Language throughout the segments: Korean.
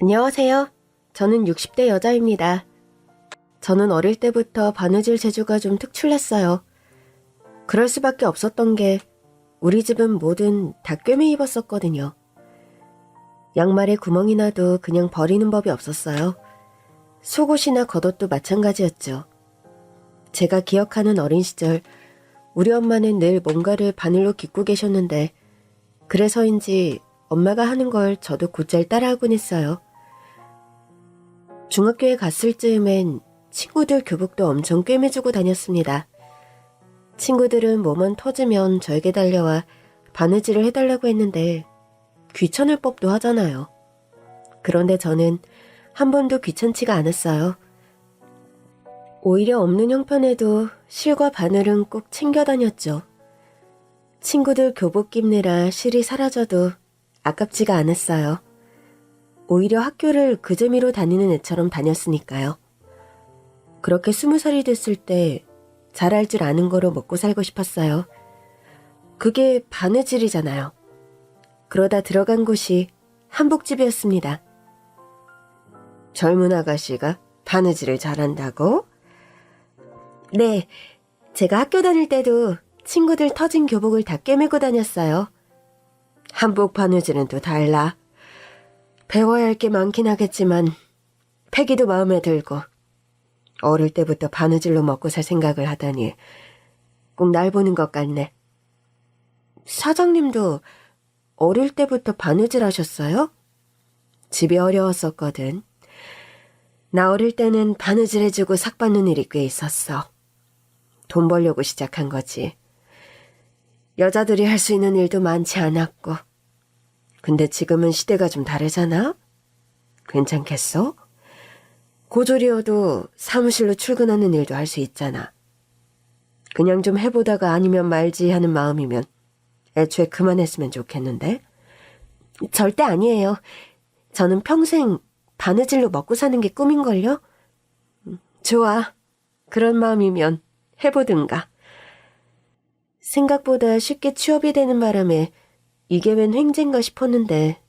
안녕하세요. 저는 60대 여자입니다. 저는 어릴 때부터 바느질 재주가 좀 특출났어요. 그럴 수밖에 없었던 게 우리 집은 뭐든 다 꿰매 입었었거든요. 양말에 구멍이 나도 그냥 버리는 법이 없었어요. 속옷이나 겉옷도 마찬가지였죠. 제가 기억하는 어린 시절 우리 엄마는 늘 뭔가를 바늘로 깃고 계셨는데 그래서인지 엄마가 하는 걸 저도 곧잘 따라하곤 했어요. 중학교에 갔을 즈음엔 친구들 교복도 엄청 꿰매주고 다녔습니다. 친구들은 뭐만 터지면 저에게 달려와 바느질을 해달라고 했는데 귀찮을 법도 하잖아요. 그런데 저는 한 번도 귀찮지가 않았어요. 오히려 없는 형편에도 실과 바늘은 꼭 챙겨 다녔죠. 친구들 교복 깁느라 실이 사라져도 아깝지가 않았어요. 오히려 학교를 그 재미로 다니는 애처럼 다녔으니까요. 그렇게 20살이 됐을 때 잘할 줄 아는 거로 먹고 살고 싶었어요. 그게 바느질이잖아요. 그러다 들어간 곳이 한복집이었습니다. 젊은 아가씨가 바느질을 잘한다고? 네, 제가 학교 다닐 때도 친구들 터진 교복을 다 꿰매고 다녔어요. 한복 바느질은 또 달라. 배워야 할 게 많긴 하겠지만 패기도 마음에 들고 어릴 때부터 바느질로 먹고 살 생각을 하다니 꼭 날 보는 것 같네. 사장님도 어릴 때부터 바느질 하셨어요? 집이 어려웠었거든. 나 어릴 때는 바느질 해주고 삭 받는 일이 꽤 있었어. 돈 벌려고 시작한 거지. 여자들이 할 수 있는 일도 많지 않았고. 근데 지금은 시대가 좀 다르잖아? 괜찮겠어? 고졸이어도 사무실로 출근하는 일도 할 수 있잖아. 그냥 좀 해보다가 아니면 말지 하는 마음이면 애초에 그만했으면 좋겠는데? 절대 아니에요. 저는 평생 바느질로 먹고 사는 게 꿈인걸요? 좋아. 그런 마음이면 해보든가. 생각보다 쉽게 취업이 되는 바람에 이게 웬 횡재인가 싶었는데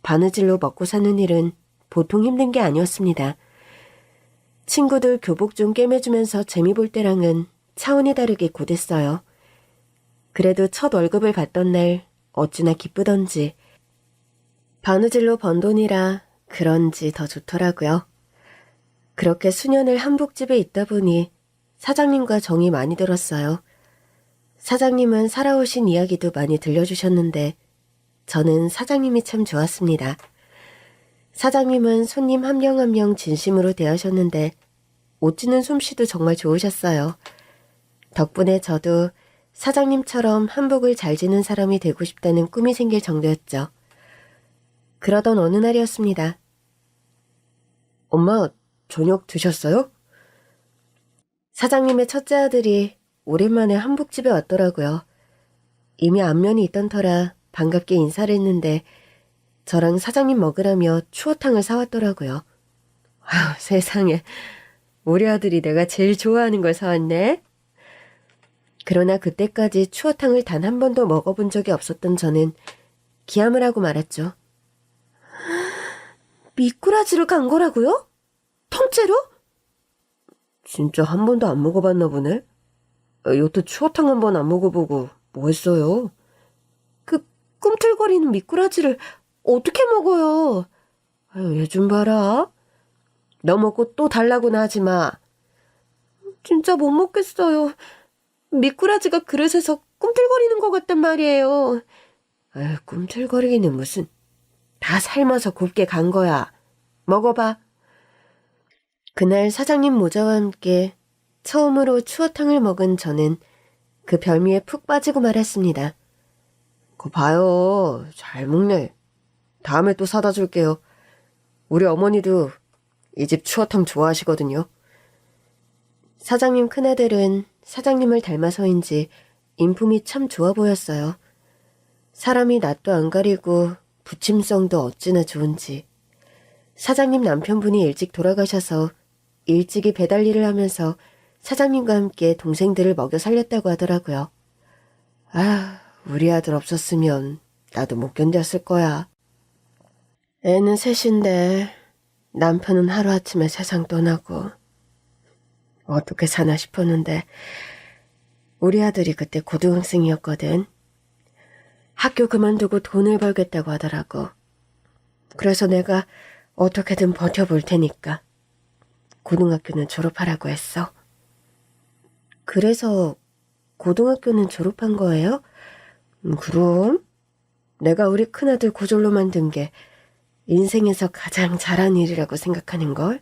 바느질로 먹고 사는 일은 보통 힘든 게 아니었습니다. 친구들 교복 좀 꿰매주면서 재미 볼 때랑은 차원이 다르게 곧했어요. 그래도 첫 월급을 받던 날 어찌나 기쁘던지 바느질로 번 돈이라 그런지 더 좋더라고요. 그렇게 수년을 한복집에 있다 보니 사장님과 정이 많이 들었어요. 사장님은 살아오신 이야기도 많이 들려주셨는데 저는 사장님이 참 좋았습니다. 사장님은 손님 한 명 한 명 진심으로 대하셨는데 옷 찢는 솜씨도 정말 좋으셨어요. 덕분에 저도 사장님처럼 한복을 잘 지는 사람이 되고 싶다는 꿈이 생길 정도였죠. 그러던 어느 날이었습니다. 엄마, 저녁 드셨어요? 사장님의 첫째 아들이 오랜만에 한복집에 왔더라고요. 이미 안면이 있던 터라 반갑게 인사를 했는데 저랑 사장님 먹으라며 추어탕을 사왔더라고요. 아유, 세상에. 우리 아들이 내가 제일 좋아하는 걸 사왔네. 그러나 그때까지 추어탕을 단 한 번도 먹어본 적이 없었던 저는 기함을 하고 말았죠. 미꾸라지를 간 거라고요? 통째로? 진짜 한 번도 안 먹어봤나 보네. 여태 추어탕 한 번 안 먹어보고 뭐 했어요? 그 꿈틀거리는 미꾸라지를 어떻게 먹어요? 아유, 얘 좀 봐라. 너 먹고 또 달라고나 하지 마. 진짜 못 먹겠어요. 미꾸라지가 그릇에서 꿈틀거리는 것 같단 말이에요. 아유, 꿈틀거리기는 무슨. 다 삶아서 곱게 간 거야. 먹어봐. 그날 사장님 모자와 함께 처음으로 추어탕을 먹은 저는 그 별미에 푹 빠지고 말았습니다. 거 봐요. 잘 먹네. 다음에 또 사다 줄게요. 우리 어머니도 이 집 추어탕 좋아하시거든요. 사장님 큰아들은 사장님을 닮아서인지 인품이 참 좋아 보였어요. 사람이 낯도 안 가리고 부침성도 어찌나 좋은지. 사장님 남편분이 일찍 돌아가셔서 일찍이 배달 일을 하면서 사장님과 함께 동생들을 먹여 살렸다고 하더라고요. 아, 우리 아들 없었으면 나도 못 견뎠을 거야. 애는 셋인데 남편은 하루아침에 세상 떠나고 어떻게 사나 싶었는데 우리 아들이 그때 고등학생이었거든. 학교 그만두고 돈을 벌겠다고 하더라고. 그래서 내가 어떻게든 버텨볼 테니까 고등학교는 졸업하라고 했어. 그래서 고등학교는 졸업한 거예요? 그럼 내가 우리 큰아들 고졸로 만든 게 인생에서 가장 잘한 일이라고 생각하는걸?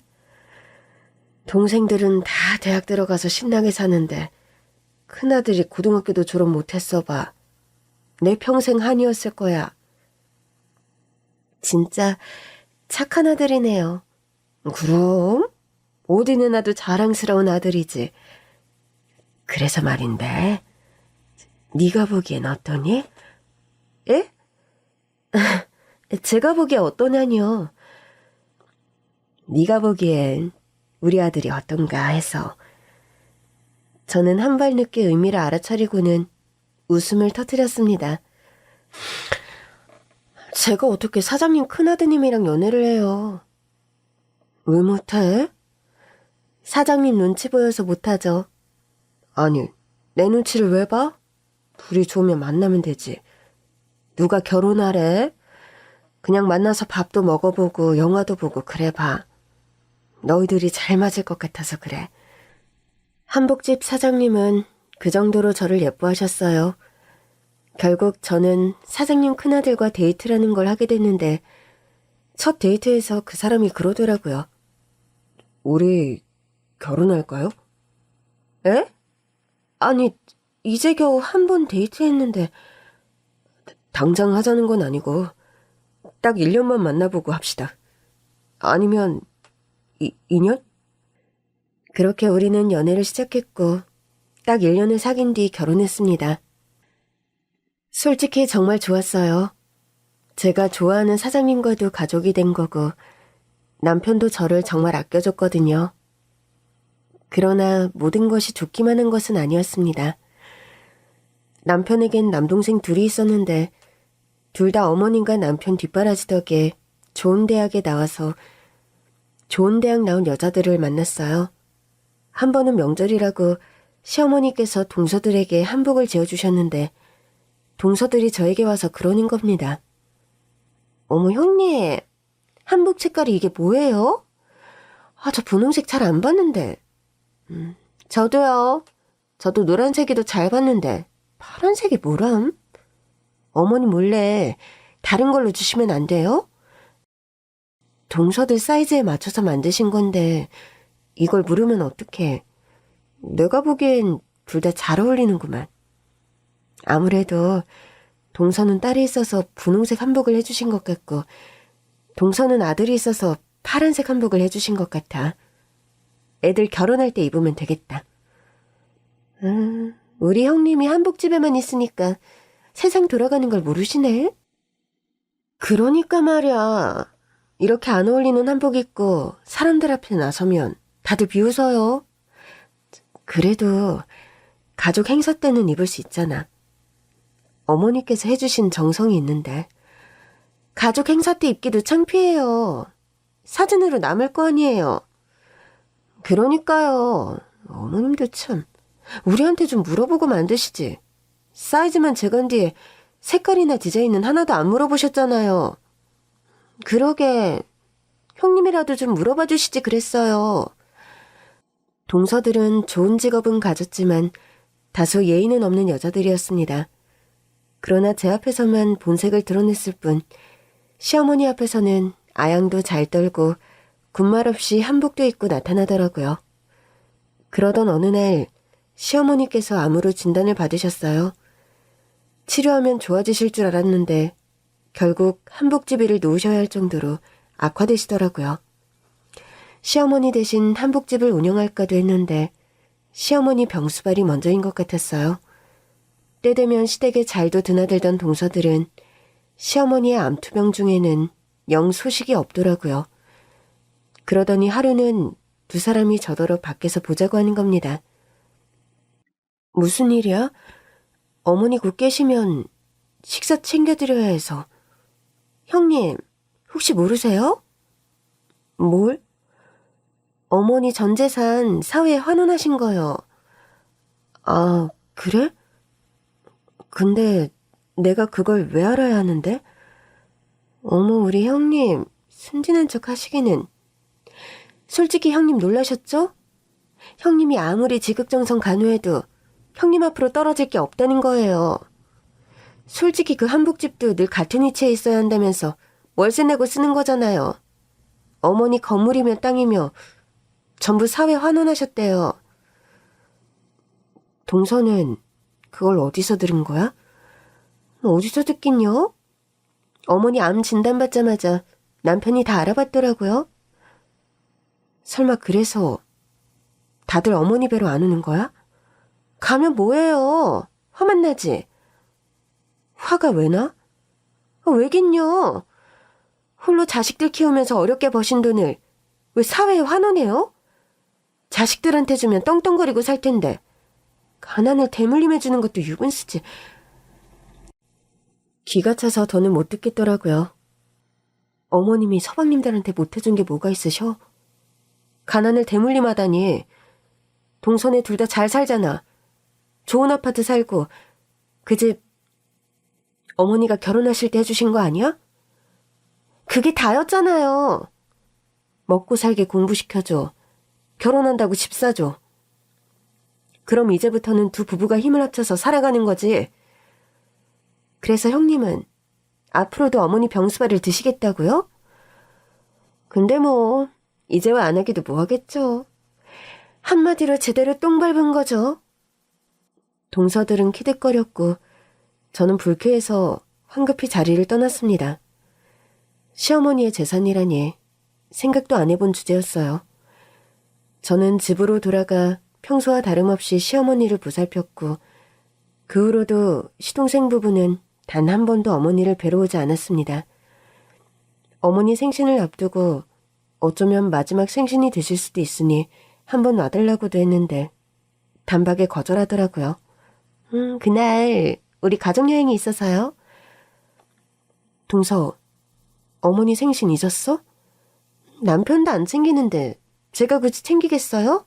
동생들은 다 대학 들어가서 신나게 사는데 큰아들이 고등학교도 졸업 못했어 봐. 내 평생 한이었을 거야. 진짜 착한 아들이네요. 그럼 어디 누나도 자랑스러운 아들이지. 그래서 말인데 네가 보기엔 어떠니? 에? 제가 보기에 어떠냐뇨. 네가 보기엔 우리 아들이 어떤가 해서. 저는 한 발 늦게 의미를 알아차리고는 웃음을 터뜨렸습니다. 제가 어떻게 사장님 큰아드님이랑 연애를 해요? 왜 못해? 사장님 눈치 보여서 못하죠. 아니, 내 눈치를 왜 봐? 둘이 좋으면 만나면 되지. 누가 결혼하래? 그냥 만나서 밥도 먹어보고 영화도 보고 그래 봐. 너희들이 잘 맞을 것 같아서 그래. 한복집 사장님은 그 정도로 저를 예뻐하셨어요. 결국 저는 사장님 큰아들과 데이트라는 걸 하게 됐는데 첫 데이트에서 그 사람이 그러더라고요. 우리 결혼할까요? 에? 아니, 이제 겨우 한 번 데이트했는데 당장 하자는 건 아니고 딱 1년만 만나보고 합시다. 아니면 2년? 그렇게 우리는 연애를 시작했고 딱 1년을 사귄 뒤 결혼했습니다. 솔직히 정말 좋았어요. 제가 좋아하는 사장님과도 가족이 된 거고 남편도 저를 정말 아껴줬거든요. 그러나 모든 것이 좋기만 한 것은 아니었습니다. 남편에겐 남동생 둘이 있었는데 둘 다 어머님과 남편 뒷바라지 덕에 좋은 대학에 나와서 좋은 대학 나온 여자들을 만났어요. 한 번은 명절이라고 시어머니께서 동서들에게 한복을 지어주셨는데 동서들이 저에게 와서 그러는 겁니다. 어머 형님, 한복 색깔이 이게 뭐예요? 저 분홍색 잘 안 봤는데. 저도요. 저도 노란색이도 잘 봤는데 파란색이 뭐람? 어머니 몰래 다른 걸로 주시면 안 돼요? 동서들 사이즈에 맞춰서 만드신 건데 이걸 물으면 어떡해. 내가 보기엔 둘 다 잘 어울리는구만. 아무래도 동서는 딸이 있어서 분홍색 한복을 해주신 것 같고 동서는 아들이 있어서 파란색 한복을 해주신 것 같아. 애들 결혼할 때 입으면 되겠다. 우리 형님이 한복집에만 있으니까 세상 돌아가는 걸 모르시네? 그러니까 말이야. 이렇게 안 어울리는 한복 입고 사람들 앞에 나서면 다들 비웃어요. 그래도 가족 행사 때는 입을 수 있잖아. 어머니께서 해주신 정성이 있는데. 가족 행사 때 입기도 창피해요. 사진으로 남을 거 아니에요. 그러니까요. 어머님도 참. 우리한테 좀 물어보고 만드시지. 사이즈만 재건 뒤에 색깔이나 디자인은 하나도 안 물어보셨잖아요. 그러게 형님이라도 좀 물어봐 주시지 그랬어요. 동서들은 좋은 직업은 가졌지만 다소 예의는 없는 여자들이었습니다. 그러나 제 앞에서만 본색을 드러냈을 뿐 시어머니 앞에서는 아양도 잘 떨고 군말 없이 한복도 입고 나타나더라고요. 그러던 어느 날 시어머니께서 암으로 진단을 받으셨어요. 치료하면 좋아지실 줄 알았는데 결국 한복집이를 놓으셔야 할 정도로 악화되시더라고요. 시어머니 대신 한복집을 운영할까도 했는데 시어머니 병수발이 먼저인 것 같았어요. 때 되면 시댁에 잘도 드나들던 동서들은 시어머니의 암투병 중에는 영 소식이 없더라고요. 그러더니 하루는 두 사람이 저더러 밖에서 보자고 하는 겁니다. 무슨 일이야? 어머니 곧 계시면 식사 챙겨드려야 해서. 형님, 혹시 모르세요? 뭘? 어머니 전 재산 사회에 환원하신 거요. 아, 그래? 근데 내가 그걸 왜 알아야 하는데? 어머, 우리 형님, 순진한 척 하시기는. 솔직히 형님 놀라셨죠? 형님이 아무리 지극정성 간호해도 형님 앞으로 떨어질 게 없다는 거예요. 솔직히 그 한복집도 늘 같은 위치에 있어야 한다면서 월세 내고 쓰는 거잖아요. 어머니 건물이며 땅이며 전부 사회 환원하셨대요. 동서는 그걸 어디서 들은 거야? 어디서 듣긴요? 어머니 암 진단받자마자 남편이 다 알아봤더라고요. 설마 그래서 다들 어머니 배로 안 오는 거야? 가면 뭐해요? 화만 나지? 화가 왜 나? 왜긴요? 홀로 자식들 키우면서 어렵게 버신 돈을 왜 사회에 환원해요? 자식들한테 주면 떵떵거리고 살 텐데 가난을 대물림해주는 것도 유분수지. 기가 차서 더는 못 듣겠더라고요. 어머님이 서방님들한테 못해준 게 뭐가 있으셔? 가난을 대물림하다니. 동선에 둘 다 잘 살잖아. 좋은 아파트 살고 그 집 어머니가 결혼하실 때 해주신 거 아니야? 그게 다였잖아요. 먹고 살게 공부시켜줘. 결혼한다고 집 사줘. 그럼 이제부터는 두 부부가 힘을 합쳐서 살아가는 거지. 그래서 형님은 앞으로도 어머니 병수발을 드시겠다고요? 근데 뭐 이제와 안 하기도 뭐하겠죠. 한마디로 제대로 똥 밟은 거죠. 동서들은 키득거렸고 저는 불쾌해서 황급히 자리를 떠났습니다. 시어머니의 재산이라니 생각도 안 해본 주제였어요. 저는 집으로 돌아가 평소와 다름없이 시어머니를 보살폈고 그 후로도 시동생 부부는 단 한 번도 어머니를 뵈러 오지 않았습니다. 어머니 생신을 앞두고 어쩌면 마지막 생신이 되실 수도 있으니 한번 와달라고도 했는데 단박에 거절하더라고요. 그날 우리 가족여행이 있어서요. 동서, 어머니 생신 잊었어? 남편도 안 챙기는데 제가 굳이 챙기겠어요?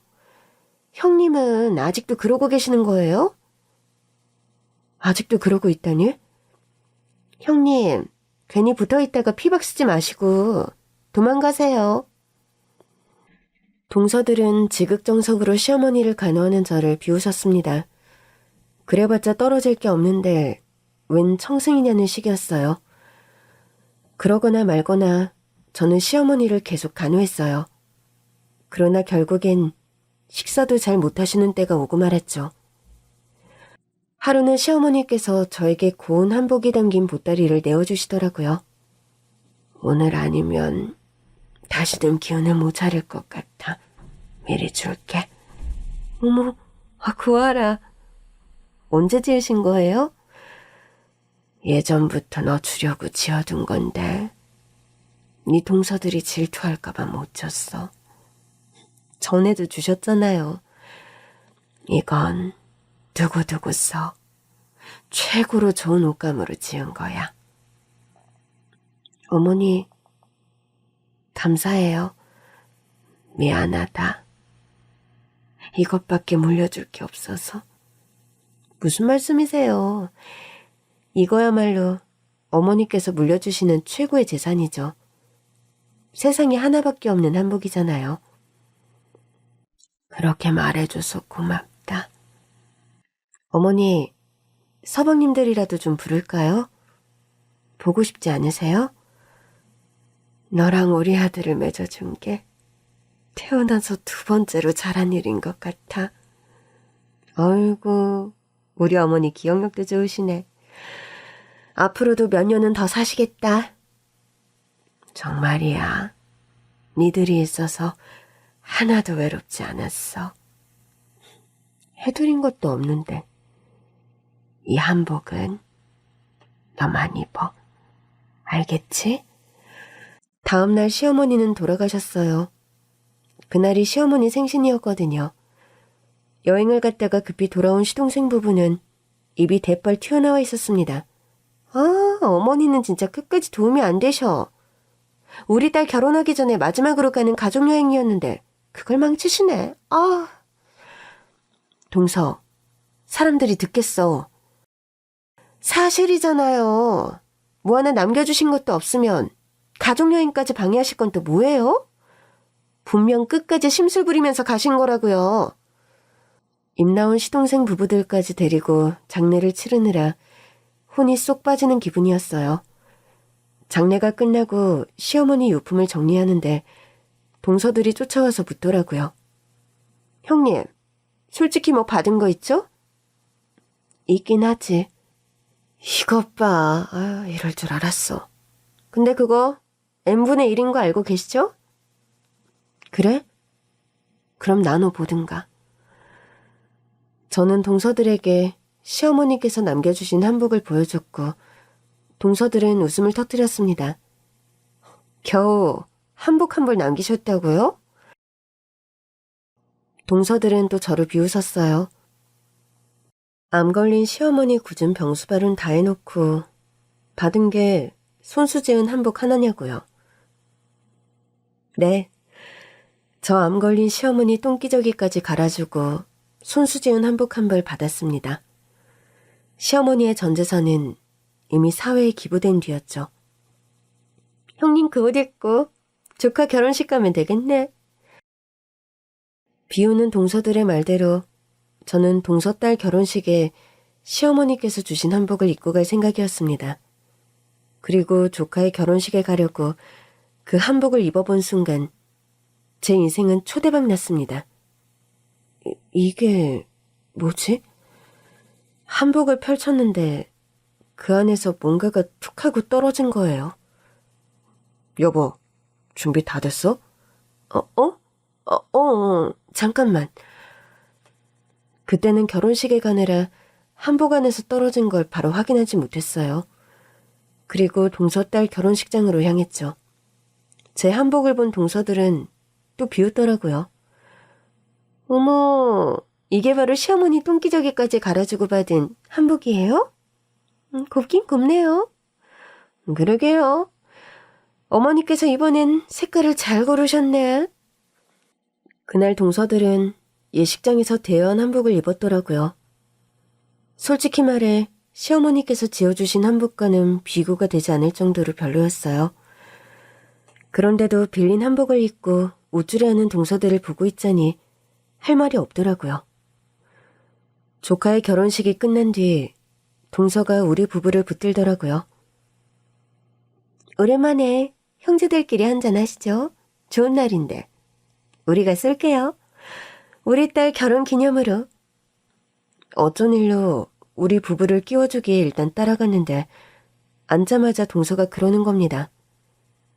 형님은 아직도 그러고 계시는 거예요? 아직도 그러고 있다니? 형님, 괜히 붙어있다가 피박 쓰지 마시고 도망가세요. 동서들은 지극정성으로 시어머니를 간호하는 저를 비웃었습니다. 그래봤자 떨어질 게 없는데 웬 청승이냐는 식이었어요. 그러거나 말거나 저는 시어머니를 계속 간호했어요. 그러나 결국엔 식사도 잘 못하시는 때가 오고 말았죠. 하루는 시어머니께서 저에게 고운 한복이 담긴 보따리를 내어주시더라고요. 오늘 아니면 다시는 기운을 못 차릴 것 같아. 미리 줄게. 어머, 구하라. 언제 지으신 거예요? 예전부터 너 주려고 지어둔 건데 네 동서들이 질투할까봐 못 줬어. 전에도 주셨잖아요. 이건 두고두고 써. 최고로 좋은 옷감으로 지은 거야. 어머니, 감사해요. 미안하다. 이것밖에 물려줄 게 없어서. 무슨 말씀이세요? 이거야말로 어머니께서 물려주시는 최고의 재산이죠. 세상에 하나밖에 없는 한복이잖아요. 그렇게 말해줘서 고맙다. 어머니, 서방님들이라도 좀 부를까요? 보고 싶지 않으세요? 너랑 우리 아들을 맺어준 게 태어나서 두 번째로 잘한 일인 것 같아. 어이구, 우리 어머니 기억력도 좋으시네. 앞으로도 몇 년은 더 사시겠다. 정말이야. 니들이 있어서 하나도 외롭지 않았어. 해드린 것도 없는데 이 한복은 너만 입어. 알겠지? 다음날 시어머니는 돌아가셨어요. 그날이 시어머니 생신이었거든요. 여행을 갔다가 급히 돌아온 시동생 부부는 입이 대빨 튀어나와 있었습니다. 아, 어머니는 진짜 끝까지 도움이 안 되셔. 우리 딸 결혼하기 전에 마지막으로 가는 가족여행이었는데 그걸 망치시네. 아. 동서, 사람들이 듣겠어. 사실이잖아요. 뭐 하나 남겨주신 것도 없으면 가족여행까지 방해하실 건 또 뭐예요? 분명 끝까지 심술 부리면서 가신 거라고요. 입 나온 시동생 부부들까지 데리고 장례를 치르느라 혼이 쏙 빠지는 기분이었어요. 장례가 끝나고 시어머니 유품을 정리하는데 동서들이 쫓아와서 묻더라고요. 형님, 솔직히 뭐 받은 거 있죠? 있긴 하지. 이것 봐. 아유, 이럴 줄 알았어. 근데 그거 n분의 1인 거 알고 계시죠? 그래? 그럼 나눠보든가. 저는 동서들에게 시어머니께서 남겨주신 한복을 보여줬고 동서들은 웃음을 터뜨렸습니다. 겨우 한복 한 벌 남기셨다고요? 동서들은 또 저를 비웃었어요. 암 걸린 시어머니 굳은 병수발은 다 해놓고 받은 게 손수 지은 한복 하나냐고요. 네, 저 암 걸린 시어머니 똥기저귀까지 갈아주고 손수 지은 한복 한 벌 받았습니다. 시어머니의 전 재산은 이미 사회에 기부된 뒤였죠. 형님 그 옷 입고 조카 결혼식 가면 되겠네. 비우는 동서들의 말대로 저는 동서딸 결혼식에 시어머니께서 주신 한복을 입고 갈 생각이었습니다. 그리고 조카의 결혼식에 가려고 그 한복을 입어본 순간 제 인생은 초대박 났습니다. 이게 뭐지? 한복을 펼쳤는데 그 안에서 뭔가가 툭 하고 떨어진 거예요. 여보, 준비 다 됐어? 잠깐만. 그때는 결혼식에 가느라 한복 안에서 떨어진 걸 바로 확인하지 못했어요. 그리고 동서딸 결혼식장으로 향했죠. 제 한복을 본 동서들은 또 비웃더라고요. 어머, 이게 바로 시어머니 똥기저귀까지 갈아주고 받은 한복이에요? 곱긴 곱네요. 그러게요. 어머니께서 이번엔 색깔을 잘 고르셨네. 그날 동서들은 예식장에서 대여한 한복을 입었더라고요. 솔직히 말해 시어머니께서 지어주신 한복과는 비교가 되지 않을 정도로 별로였어요. 그런데도 빌린 한복을 입고 우쭐해하는 동서들을 보고 있자니 할 말이 없더라고요. 조카의 결혼식이 끝난 뒤 동서가 우리 부부를 붙들더라고요. 오랜만에 형제들끼리 한잔하시죠. 좋은 날인데. 우리가 쏠게요. 우리 딸 결혼 기념으로. 어쩐 일로 우리 부부를 끼워주기에 일단 따라갔는데 앉자마자 동서가 그러는 겁니다.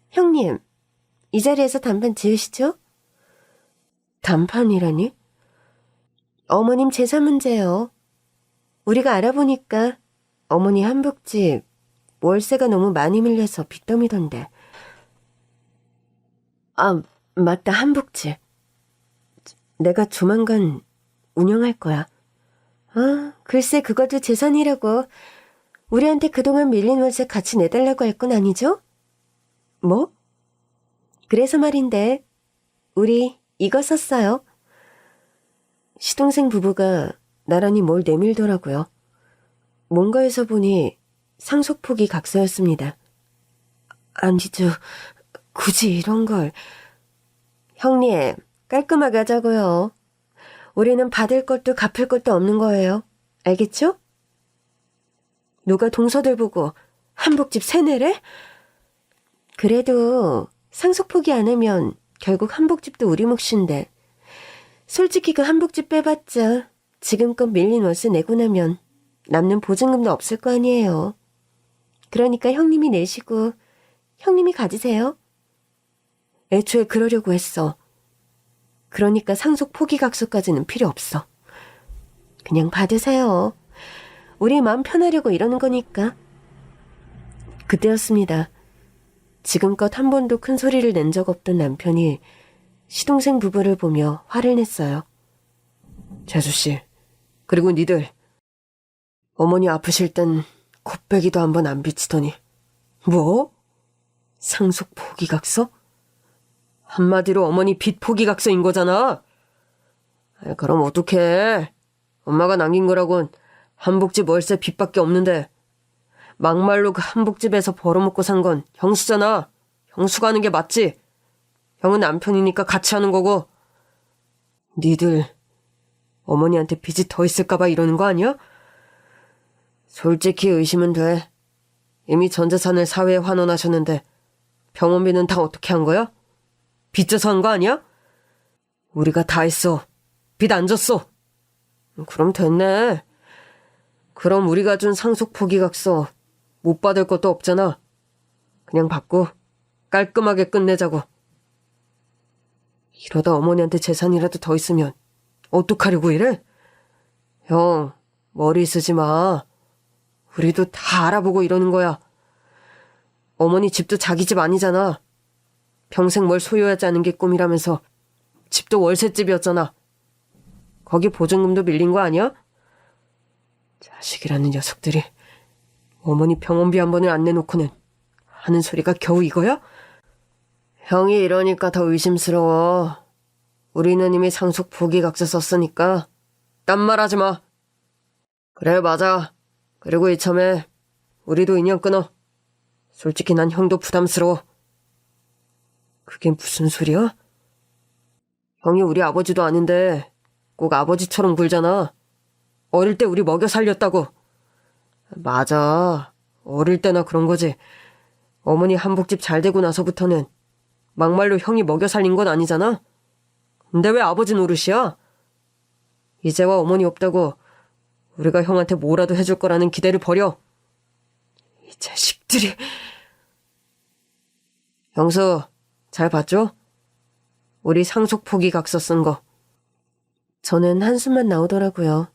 형님, 이 자리에서 단판 지으시죠? 단판이라니? 어머님 재산 문제요. 우리가 알아보니까 어머니 한복집 월세가 너무 많이 밀려서 빚더미던데. 아, 맞다, 한복집. 내가 조만간 운영할 거야. 아, 글쎄 그것도 재산이라고. 우리한테 그동안 밀린 월세 같이 내달라고 할 건 아니죠? 뭐? 그래서 말인데 우리 이거 썼어요. 시동생 부부가 나란히 뭘 내밀더라고요. 뭔가에서 보니 상속폭이 각서였습니다. 아니죠. 굳이 이런 걸. 형님, 깔끔하게 하자고요. 우리는 받을 것도 갚을 것도 없는 거예요. 알겠죠? 누가 동서들 보고 한복집 세뇌래? 그래도 상속 포기 안 하면 결국 한복집도 우리 몫인데 솔직히 그 한복집 빼봤자 지금껏 밀린 월세 내고 나면 남는 보증금도 없을 거 아니에요. 그러니까 형님이 내시고 형님이 가지세요. 애초에 그러려고 했어. 그러니까 상속 포기각서까지는 필요 없어. 그냥 받으세요. 우리 마음 편하려고 이러는 거니까. 그때였습니다. 지금껏 한 번도 큰 소리를 낸 적 없던 남편이 시동생 부부를 보며 화를 냈어요. 재수씨, 그리고 니들 어머니 아프실 땐 곱빼기도 한 번 안 비치더니. 뭐? 상속 포기각서? 한마디로 어머니 빚 포기각서인 거잖아. 그럼 어떡해. 엄마가 남긴 거라곤 한복집 월세 빚밖에 없는데 막말로 그 한복집에서 벌어먹고 산 건 형수잖아. 형수가 하는 게 맞지. 형은 남편이니까 같이 하는 거고. 니들 어머니한테 빚이 더 있을까봐 이러는 거 아니야? 솔직히 의심은 돼. 이미 전 재산을 사회에 환원하셨는데 병원비는 다 어떻게 한 거야? 빚져서 한 거 아니야? 우리가 다 했어. 빚 안 졌어. 그럼 됐네. 그럼 우리가 준 상속 포기각서 못 받을 것도 없잖아. 그냥 받고 깔끔하게 끝내자고. 이러다 어머니한테 재산이라도 더 있으면 어떡하려고 이래? 형, 머리 쓰지 마. 우리도 다 알아보고 이러는 거야. 어머니 집도 자기 집 아니잖아. 평생 뭘 소유하지 않은 게 꿈이라면서 집도 월세집이었잖아. 거기 보증금도 밀린 거 아니야? 자식이라는 녀석들이 어머니 병원비 한 번을 안 내놓고는 하는 소리가 겨우 이거야? 형이 이러니까 더 의심스러워. 우리는 이미 상속 포기각서 썼으니까 딴 말 하지 마. 그래, 맞아. 그리고 이참에 우리도 인연 끊어. 솔직히 난 형도 부담스러워. 그게 무슨 소리야? 형이 우리 아버지도 아닌데 꼭 아버지처럼 굴잖아. 어릴 때 우리 먹여 살렸다고. 맞아. 어릴 때나 그런 거지. 어머니 한복집 잘 되고 나서부터는 막말로 형이 먹여 살린 건 아니잖아. 근데 왜 아버지 노릇이야? 이제와 어머니 없다고 우리가 형한테 뭐라도 해줄 거라는 기대를 버려. 이 자식들이. 형수, 잘 봤죠? 우리 상속 포기각서 쓴 거. 저는 한숨만 나오더라고요.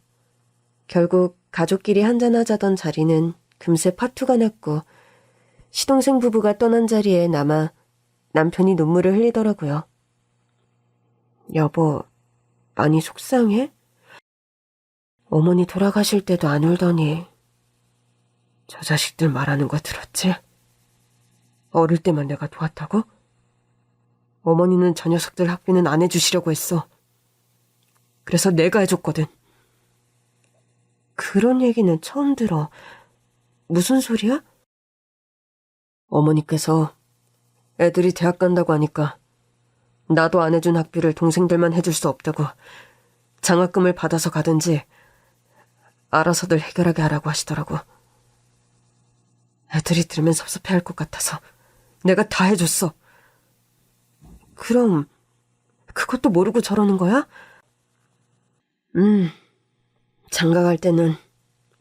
결국 가족끼리 한잔하자던 자리는 금세 파투가 났고 시동생 부부가 떠난 자리에 남아 남편이 눈물을 흘리더라고요. 여보, 많이 속상해? 어머니 돌아가실 때도 안 울더니. 저 자식들 말하는 거 들었지? 어릴 때만 내가 도왔다고? 어머니는 저 녀석들 학비는 안 해주시려고 했어. 그래서 내가 해줬거든. 그런 얘기는 처음 들어. 무슨 소리야? 어머니께서 애들이 대학 간다고 하니까 나도 안 해준 학비를 동생들만 해줄 수 없다고 장학금을 받아서 가든지 알아서들 해결하게 하라고 하시더라고. 애들이 들으면 섭섭해할 것 같아서 내가 다 해줬어. 그럼 그것도 모르고 저러는 거야? 장가갈 때는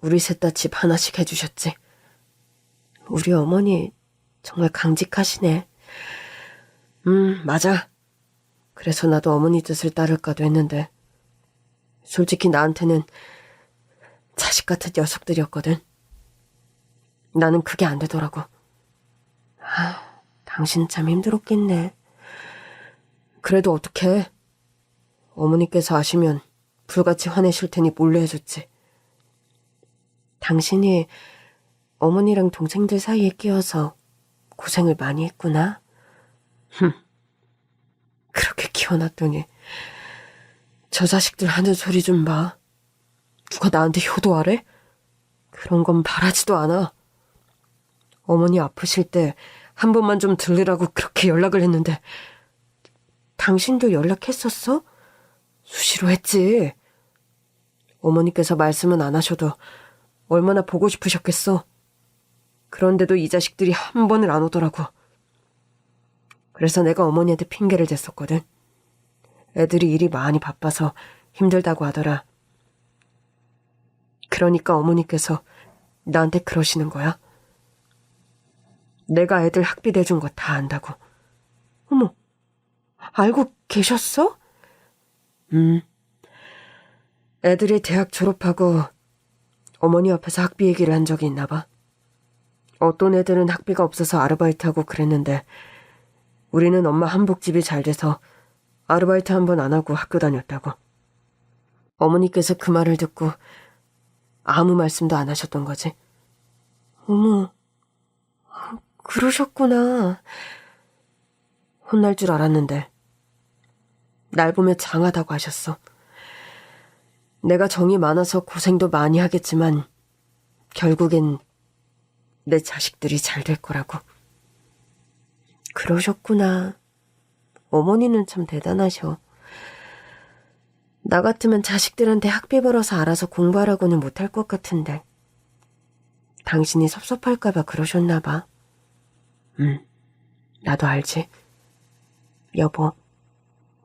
우리 셋 다 집 하나씩 해주셨지. 우리 어머니 정말 강직하시네. 맞아. 그래서 나도 어머니 뜻을 따를까도 했는데 솔직히 나한테는 자식 같은 녀석들이었거든. 나는 그게 안 되더라고. 당신 참 힘들었겠네. 그래도 어떡해. 어머니께서 아시면 불같이 화내실 테니 몰래 해줬지. 당신이 어머니랑 동생들 사이에 끼어서 고생을 많이 했구나. 그렇게 키워놨더니 저 자식들 하는 소리 좀 봐. 누가 나한테 효도하래? 그런 건 바라지도 않아. 어머니 아프실 때 한 번만 좀 들으라고 그렇게 연락을 했는데 당신도 연락했었어? 수시로 했지. 어머니께서 말씀은 안 하셔도 얼마나 보고 싶으셨겠어. 그런데도 이 자식들이 한 번을 안 오더라고. 그래서 내가 어머니한테 핑계를 댔었거든. 애들이 일이 많이 바빠서 힘들다고 하더라. 그러니까 어머니께서 나한테 그러시는 거야. 내가 애들 학비 대준 거 다 안다고. 어머, 알고 계셨어? 애들이 대학 졸업하고 어머니 옆에서 학비 얘기를 한 적이 있나 봐. 어떤 애들은 학비가 없어서 아르바이트하고 그랬는데 우리는 엄마 한복집이 잘 돼서 아르바이트 한 번 안 하고 학교 다녔다고. 어머니께서 그 말을 듣고 아무 말씀도 안 하셨던 거지. 어머, 그러셨구나. 혼날 줄 알았는데 날 보며 장하다고 하셨어. 내가 정이 많아서 고생도 많이 하겠지만 결국엔 내 자식들이 잘 될 거라고. 그러셨구나. 어머니는 참 대단하셔. 나 같으면 자식들한테 학비 벌어서 알아서 공부하라고는 못할 것 같은데. 당신이 섭섭할까봐 그러셨나 봐. 나도 알지. 여보,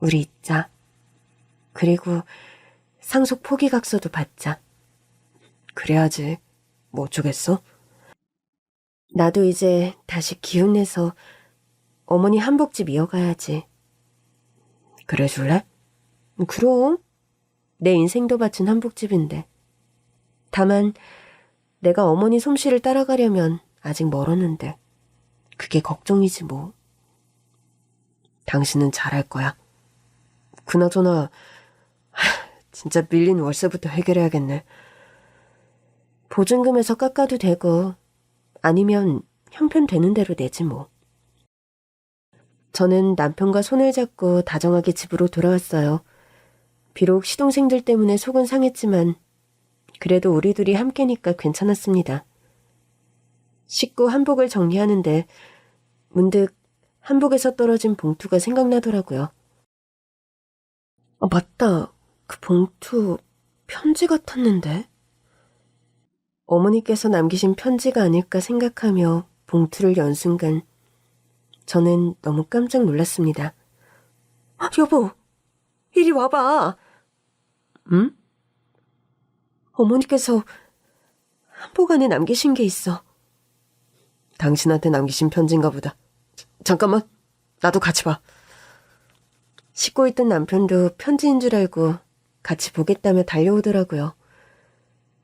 우리 있자. 그리고 상속 포기각서도 받자. 그래야지. 뭐 어쩌겠어? 나도 이제 다시 기운내서 어머니 한복집 이어가야지. 그래 줄래? 그럼. 내 인생도 바친 한복집인데. 다만 내가 어머니 솜씨를 따라가려면 아직 멀었는데. 그게 걱정이지 뭐. 당신은 잘할 거야. 그나저나 진짜 밀린 월세부터 해결해야겠네. 보증금에서 깎아도 되고 아니면 형편되는 대로 내지 뭐. 저는 남편과 손을 잡고 다정하게 집으로 돌아왔어요. 비록 시동생들 때문에 속은 상했지만 그래도 우리 둘이 함께니까 괜찮았습니다. 씻고 한복을 정리하는데 문득 한복에서 떨어진 봉투가 생각나더라고요. 맞다. 그 봉투 편지 같았는데. 어머니께서 남기신 편지가 아닐까 생각하며 봉투를 연 순간 저는 너무 깜짝 놀랐습니다. 여보, 이리 와봐. 응? 어머니께서 한복 안에 남기신 게 있어. 당신한테 남기신 편지인가 보다. 잠깐만, 나도 같이 봐. 씻고 있던 남편도 편지인 줄 알고 같이 보겠다며 달려오더라고요.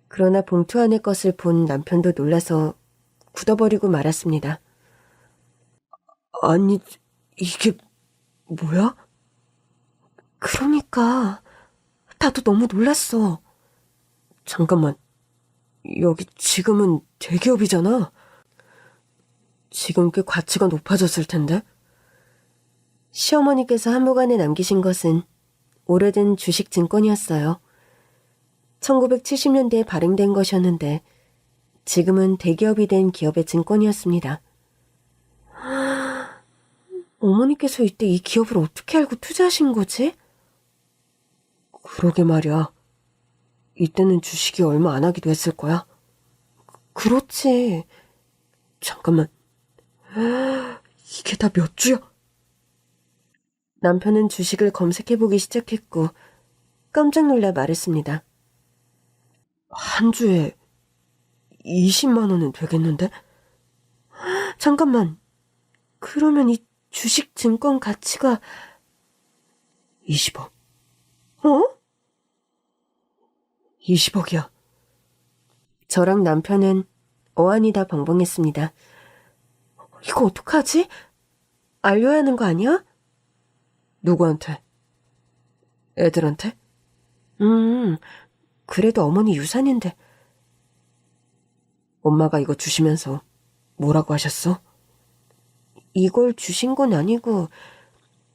그러나 봉투 안의 것을 본 남편도 놀라서 굳어버리고 말았습니다. 아니, 이게 뭐야? 그러니까 나도 너무 놀랐어. 잠깐만, 여기 지금은 대기업이잖아. 지금 꽤 가치가 높아졌을 텐데. 시어머니께서 한복 안에 남기신 것은 오래된 주식 증권이었어요. 1970년대에 발행된 것이었는데 지금은 대기업이 된 기업의 증권이었습니다. 어머니께서 이때 이 기업을 어떻게 알고 투자하신 거지? 그러게 말이야. 이때는 주식이 얼마 안 하기도 했을 거야. 그렇지. 잠깐만. 이게 다 몇 주야? 남편은 주식을 검색해보기 시작했고 깜짝 놀라 말했습니다. 한 주에 20만 원은 되겠는데? 잠깐만. 그러면 이 주식 증권 가치가 20억. 어? 20억이야. 저랑 남편은 어안이 다 벙벙했습니다. 이거 어떡하지? 알려야 하는 거 아니야? 누구한테? 애들한테? 그래도 어머니 유산인데. 엄마가 이거 주시면서 뭐라고 하셨어? 이걸 주신 건 아니고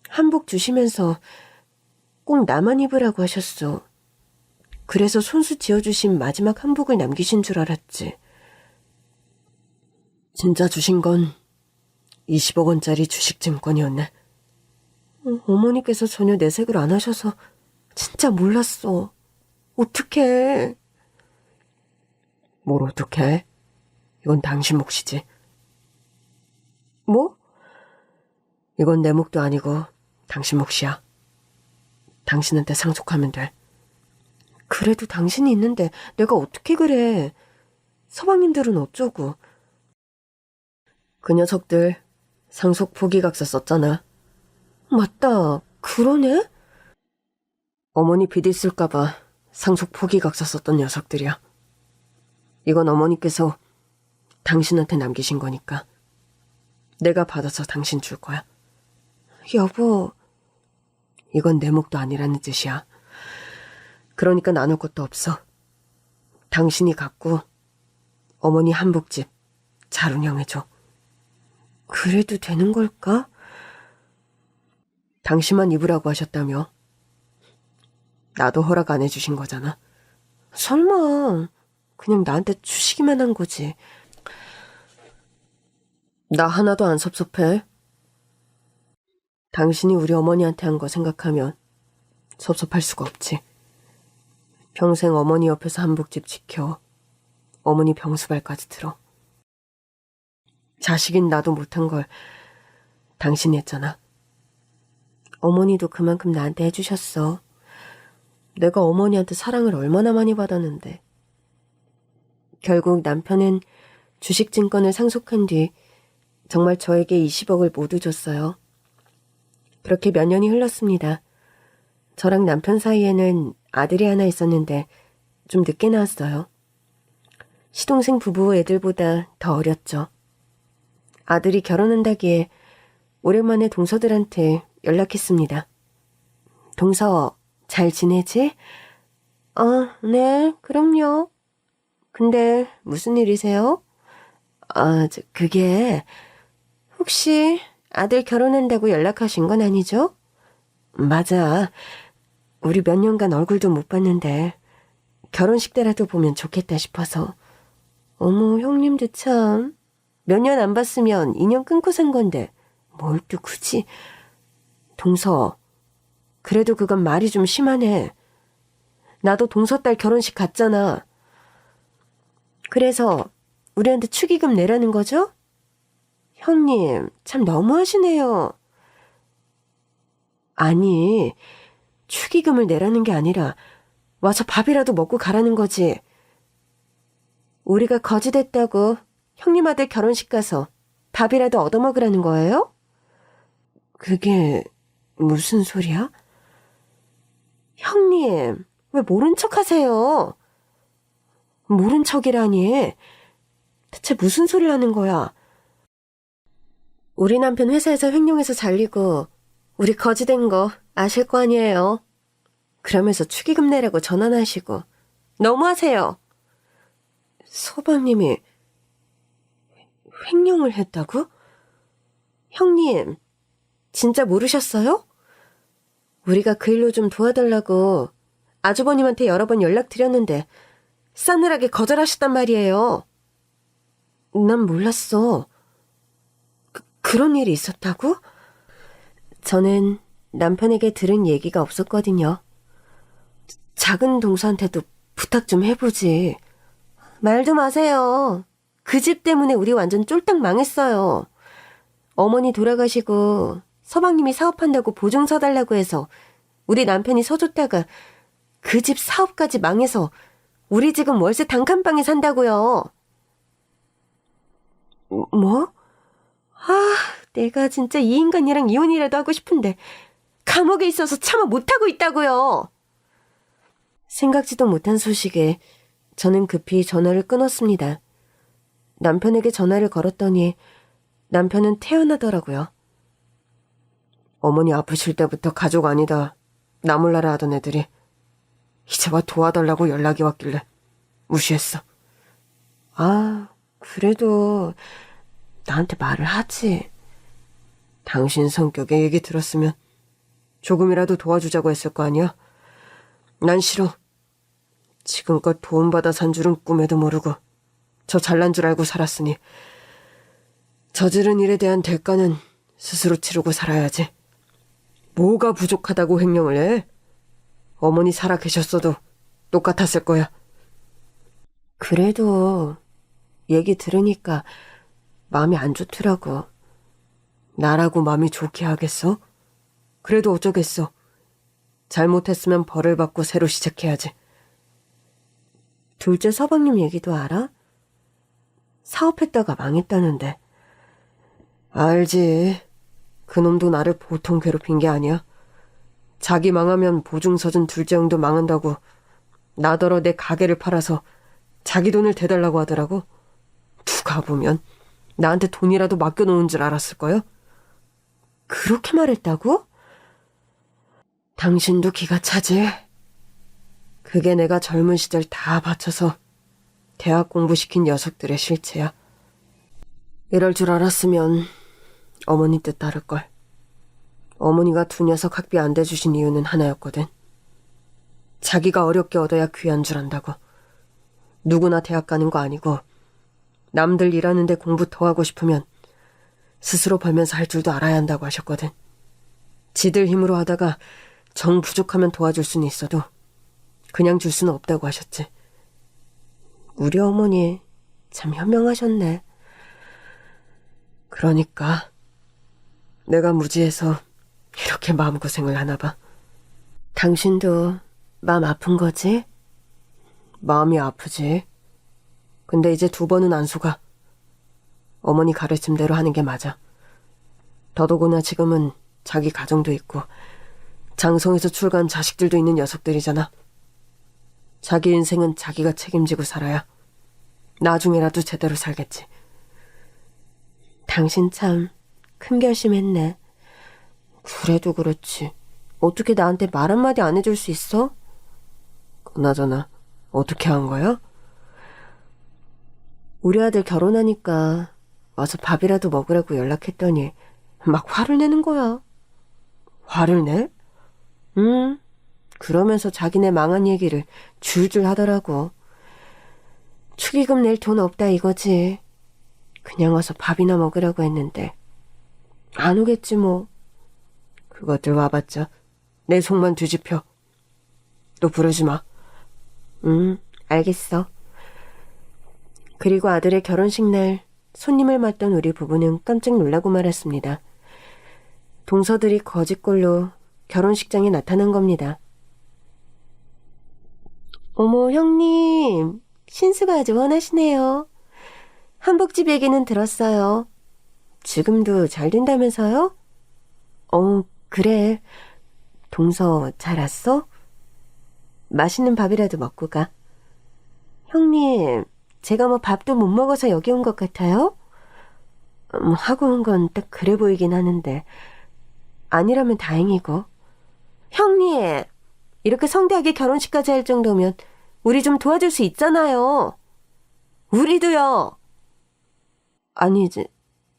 한복 주시면서 꼭 나만 입으라고 하셨어. 그래서 손수 지어주신 마지막 한복을 남기신 줄 알았지. 진짜 주신 건 20억 원짜리 주식증권이었네. 어머니께서 전혀 내색을 안 하셔서 진짜 몰랐어. 어떡해. 뭘 어떡해? 이건 당신 몫이지. 뭐? 이건 내 몫도 아니고 당신 몫이야. 당신한테 상속하면 돼. 그래도 당신이 있는데 내가 어떻게 그래. 서방님들은 어쩌고. 그 녀석들 상속 포기각서 썼잖아. 맞다. 그러네? 어머니 빚 있을까봐 상속 포기각서 썼던 녀석들이야. 이건 어머니께서 당신한테 남기신 거니까 내가 받아서 당신 줄 거야. 여보, 이건 내 몫도 아니라는 뜻이야. 그러니까 나눌 것도 없어. 당신이 갖고 어머니 한복집 잘 운영해줘. 그래도 되는 걸까? 당신만 입으라고 하셨다며. 나도 허락 안 해주신 거잖아. 설마 그냥 나한테 주시기만 한 거지. 나 하나도 안 섭섭해. 당신이 우리 어머니한테 한 거 생각하면 섭섭할 수가 없지. 평생 어머니 옆에서 한복집 지켜 어머니 병수발까지 들어. 자식인 나도 못한 걸 당신이 했잖아. 어머니도 그만큼 나한테 해주셨어. 내가 어머니한테 사랑을 얼마나 많이 받았는데. 결국 남편은 주식증권을 상속한 뒤 정말 저에게 20억을 모두 줬어요. 그렇게 몇 년이 흘렀습니다. 저랑 남편 사이에는 아들이 하나 있었는데 좀 늦게 나왔어요. 시동생 부부 애들보다 더 어렸죠. 아들이 결혼한다기에 오랜만에 동서들한테 연락했습니다. 동서, 잘 지내지? 네, 그럼요. 근데 무슨 일이세요? 그게 혹시 아들 결혼한다고 연락하신 건 아니죠? 맞아. 우리 몇 년간 얼굴도 못 봤는데 결혼식 때라도 보면 좋겠다 싶어서. 어머, 형님도 참. 몇 년 안 봤으면 인연 끊고 산 건데 뭘 또 굳이. 동서, 그래도 그건 말이 좀 심하네. 나도 동서 딸 결혼식 갔잖아. 그래서 우리한테 축의금 내라는 거죠? 형님, 참 너무하시네요. 아니, 축의금을 내라는 게 아니라 와서 밥이라도 먹고 가라는 거지. 우리가 거지 됐다고 형님 아들 결혼식 가서 밥이라도 얻어먹으라는 거예요? 그게 무슨 소리야? 형님, 왜 모른 척 하세요? 모른 척이라니. 대체 무슨 소리를 하는 거야? 우리 남편 회사에서 횡령해서 잘리고 우리 거지 된 거 아실 거 아니에요. 그러면서 축의금 내라고 전화하시고 너무하세요. 서방님이 횡령을 했다고? 형님, 진짜 모르셨어요? 우리가 그 일로 좀 도와달라고 아주버님한테 여러 번 연락드렸는데 싸늘하게 거절하셨단 말이에요. 난 몰랐어. 그런 일이 있었다고? 저는 남편에게 들은 얘기가 없었거든요. 작은 동서한테도 부탁 좀 해보지. 말도 마세요. 그 집 때문에 우리 완전 쫄딱 망했어요. 어머니 돌아가시고 서방님이 사업한다고 보증 서달라고 해서 우리 남편이 서줬다가 그 집 사업까지 망해서 우리 지금 월세 단칸방에 산다고요. 뭐? 내가 진짜 이 인간이랑 이혼이라도 하고 싶은데 감옥에 있어서 참아 못하고 있다고요. 생각지도 못한 소식에 저는 급히 전화를 끊었습니다. 남편에게 전화를 걸었더니 남편은 태어나더라고요. 어머니 아프실 때부터 가족 아니다 나 몰라라 하던 애들이 이제 와 도와달라고 연락이 왔길래 무시했어. 그래도 나한테 말을 하지. 당신 성격의 얘기 들었으면 조금이라도 도와주자고 했을 거 아니야? 난 싫어. 지금껏 도움받아 산 줄은 꿈에도 모르고 저 잘난 줄 알고 살았으니 저지른 일에 대한 대가는 스스로 치르고 살아야지. 뭐가 부족하다고 횡령을 해? 어머니 살아 계셨어도 똑같았을 거야. 그래도 얘기 들으니까 마음이 안 좋더라고. 나라고 마음이 좋게 하겠어? 그래도 어쩌겠어. 잘못했으면 벌을 받고 새로 시작해야지. 둘째 서방님 얘기도 알아? 사업했다가 망했다는데. 알지. 그놈도 나를 보통 괴롭힌 게 아니야. 자기 망하면 보증서준 둘째 형도 망한다고 나더러 내 가게를 팔아서 자기 돈을 대달라고 하더라고. 누가 보면 나한테 돈이라도 맡겨놓은 줄 알았을 거야? 그렇게 말했다고? 당신도 기가 차지. 그게 내가 젊은 시절 다 바쳐서 대학 공부시킨 녀석들의 실체야. 이럴 줄 알았으면 어머니 뜻 따를걸. 어머니가 두 녀석 학비 안 대주신 이유는 하나였거든. 자기가 어렵게 얻어야 귀한 줄 안다고. 누구나 대학 가는 거 아니고 남들 일하는데 공부 더 하고 싶으면 스스로 벌면서 할 줄도 알아야 한다고 하셨거든. 지들 힘으로 하다가 정 부족하면 도와줄 수는 있어도 그냥 줄 수는 없다고 하셨지. 우리 어머니 참 현명하셨네. 그러니까 내가 무지해서 이렇게 마음고생을 하나 봐. 당신도 마음 아픈 거지? 마음이 아프지. 근데 이제 두 번은 안 속아. 어머니 가르침대로 하는 게 맞아. 더더구나 지금은 자기 가정도 있고 장성에서 출간 자식들도 있는 녀석들이잖아. 자기 인생은 자기가 책임지고 살아야 나중에라도 제대로 살겠지. 당신 참 큰 결심했네. 그래도 그렇지. 어떻게 나한테 말 한마디 안 해줄 수 있어? 그나저나 어떻게 한 거야? 우리 아들 결혼하니까 와서 밥이라도 먹으라고 연락했더니 막 화를 내는 거야. 화를 내? 응. 그러면서 자기네 망한 얘기를 줄줄 하더라고. 축의금 낼 돈 없다 이거지. 그냥 와서 밥이나 먹으라고 했는데 안 오겠지 뭐. 그것들 와봤자 내 속만 뒤집혀. 또 부르지 마. 알겠어. 그리고 아들의 결혼식 날 손님을 맞던 우리 부부는 깜짝 놀라고 말았습니다. 동서들이 거짓골로 결혼식장에 나타난 겁니다. 어머, 형님. 신수가 아주 원하시네요. 한복집 얘기는 들었어요. 지금도 잘 된다면서요? 그래. 동서 잘 왔어? 맛있는 밥이라도 먹고 가. 형님, 제가 뭐 밥도 못 먹어서 여기 온 것 같아요? 하고 온 건 딱 그래 보이긴 하는데 아니라면 다행이고. 형님, 이렇게 성대하게 결혼식까지 할 정도면 우리 좀 도와줄 수 있잖아요. 우리도요. 아니, 이제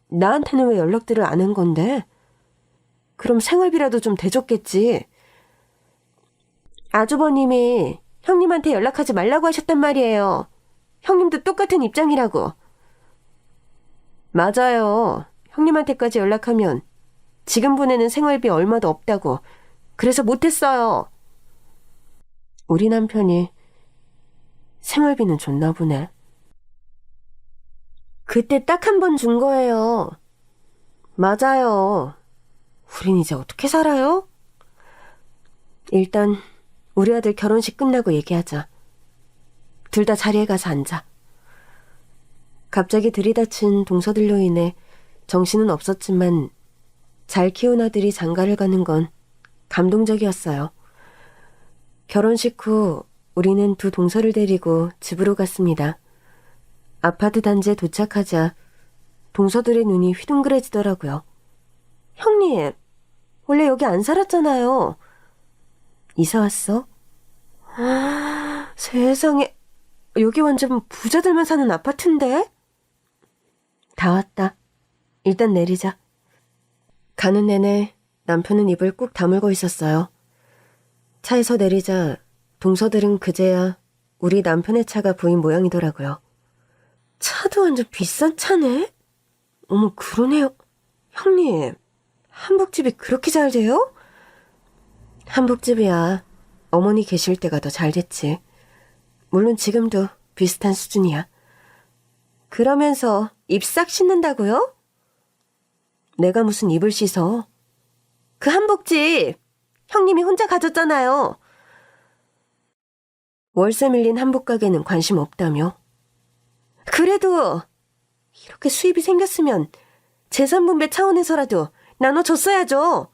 나한테는 왜 연락들을 안 한 건데? 그럼 생활비라도 좀 대줬겠지. 아주버님이 형님한테 연락하지 말라고 하셨단 말이에요. 형님도 똑같은 입장이라고. 맞아요. 형님한테까지 연락하면 지금 보내는 생활비 얼마도 없다고. 그래서 못했어요. 우리 남편이 생활비는 줬나 보네. 그때 딱 한 번 준 거예요. 맞아요. 우린 이제 어떻게 살아요? 일단 우리 아들 결혼식 끝나고 얘기하자. 둘 다 자리에 가서 앉아. 갑자기 들이닥친 동서들로 인해 정신은 없었지만 잘 키운 아들이 장가를 가는 건 감동적이었어요. 결혼식 후 우리는 두 동서를 데리고 집으로 갔습니다. 아파트 단지에 도착하자 동서들의 눈이 휘둥그레지더라고요. 형님, 원래 여기 안 살았잖아요. 이사 왔어? 세상에, 여기 완전 부자들만 사는 아파트인데? 다 왔다. 일단 내리자. 가는 내내 남편은 입을 꾹 다물고 있었어요. 차에서 내리자 동서들은 그제야 우리 남편의 차가 보인 모양이더라고요. 차도 완전 비싼 차네? 어머, 그러네요. 형님, 한복집이 그렇게 잘 돼요? 한복집이야. 어머니 계실 때가 더 잘 됐지. 물론 지금도 비슷한 수준이야. 그러면서 입 싹 씻는다고요? 내가 무슨 입을 씻어. 그 한복집 형님이 혼자 가졌잖아요. 월세 밀린 한복 가게는 관심 없다며. 그래도 이렇게 수입이 생겼으면 재산 분배 차원에서라도 나눠줬어야죠.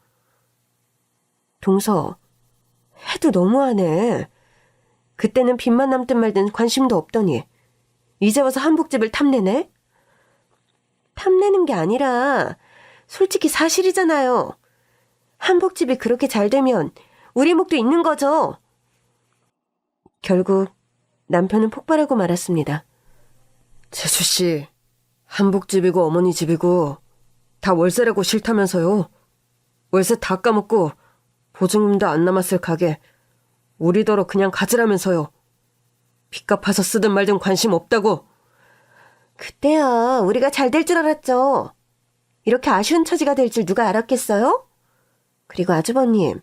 동서, 해도 너무하네. 그때는 빚만 남든 말든 관심도 없더니 이제 와서 한복집을 탐내네? 탐내는 게 아니라 솔직히 사실이잖아요. 한복집이 그렇게 잘 되면 우리 목도 있는 거죠. 결국 남편은 폭발하고 말았습니다. 재수씨, 한복집이고 어머니 집이고 다 월세라고 싫다면서요. 월세 다 까먹고 보증금도 안 남았을 가게 우리더러 그냥 가지라면서요. 빚 갚아서 쓰든 말든 관심 없다고. 그때야 우리가 잘 될 줄 알았죠. 이렇게 아쉬운 처지가 될 줄 누가 알았겠어요? 그리고 아주버님,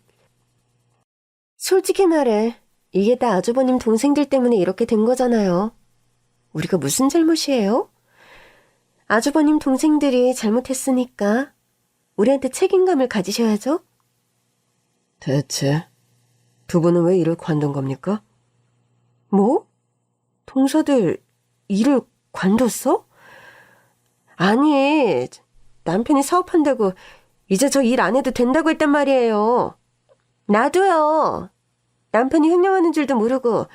솔직히 말해 이게 다 아주버님 동생들 때문에 이렇게 된 거잖아요. 우리가 무슨 잘못이에요? 아주버님 동생들이 잘못했으니까 우리한테 책임감을 가지셔야죠. 대체 두 분은 왜 일을 관둔 겁니까? 뭐? 동서들 일을 관뒀어? 아니, 남편이 사업한다고 이제 저 일 안 해도 된다고 했단 말이에요. 나도요. 남편이 횡령하는 줄도 모르고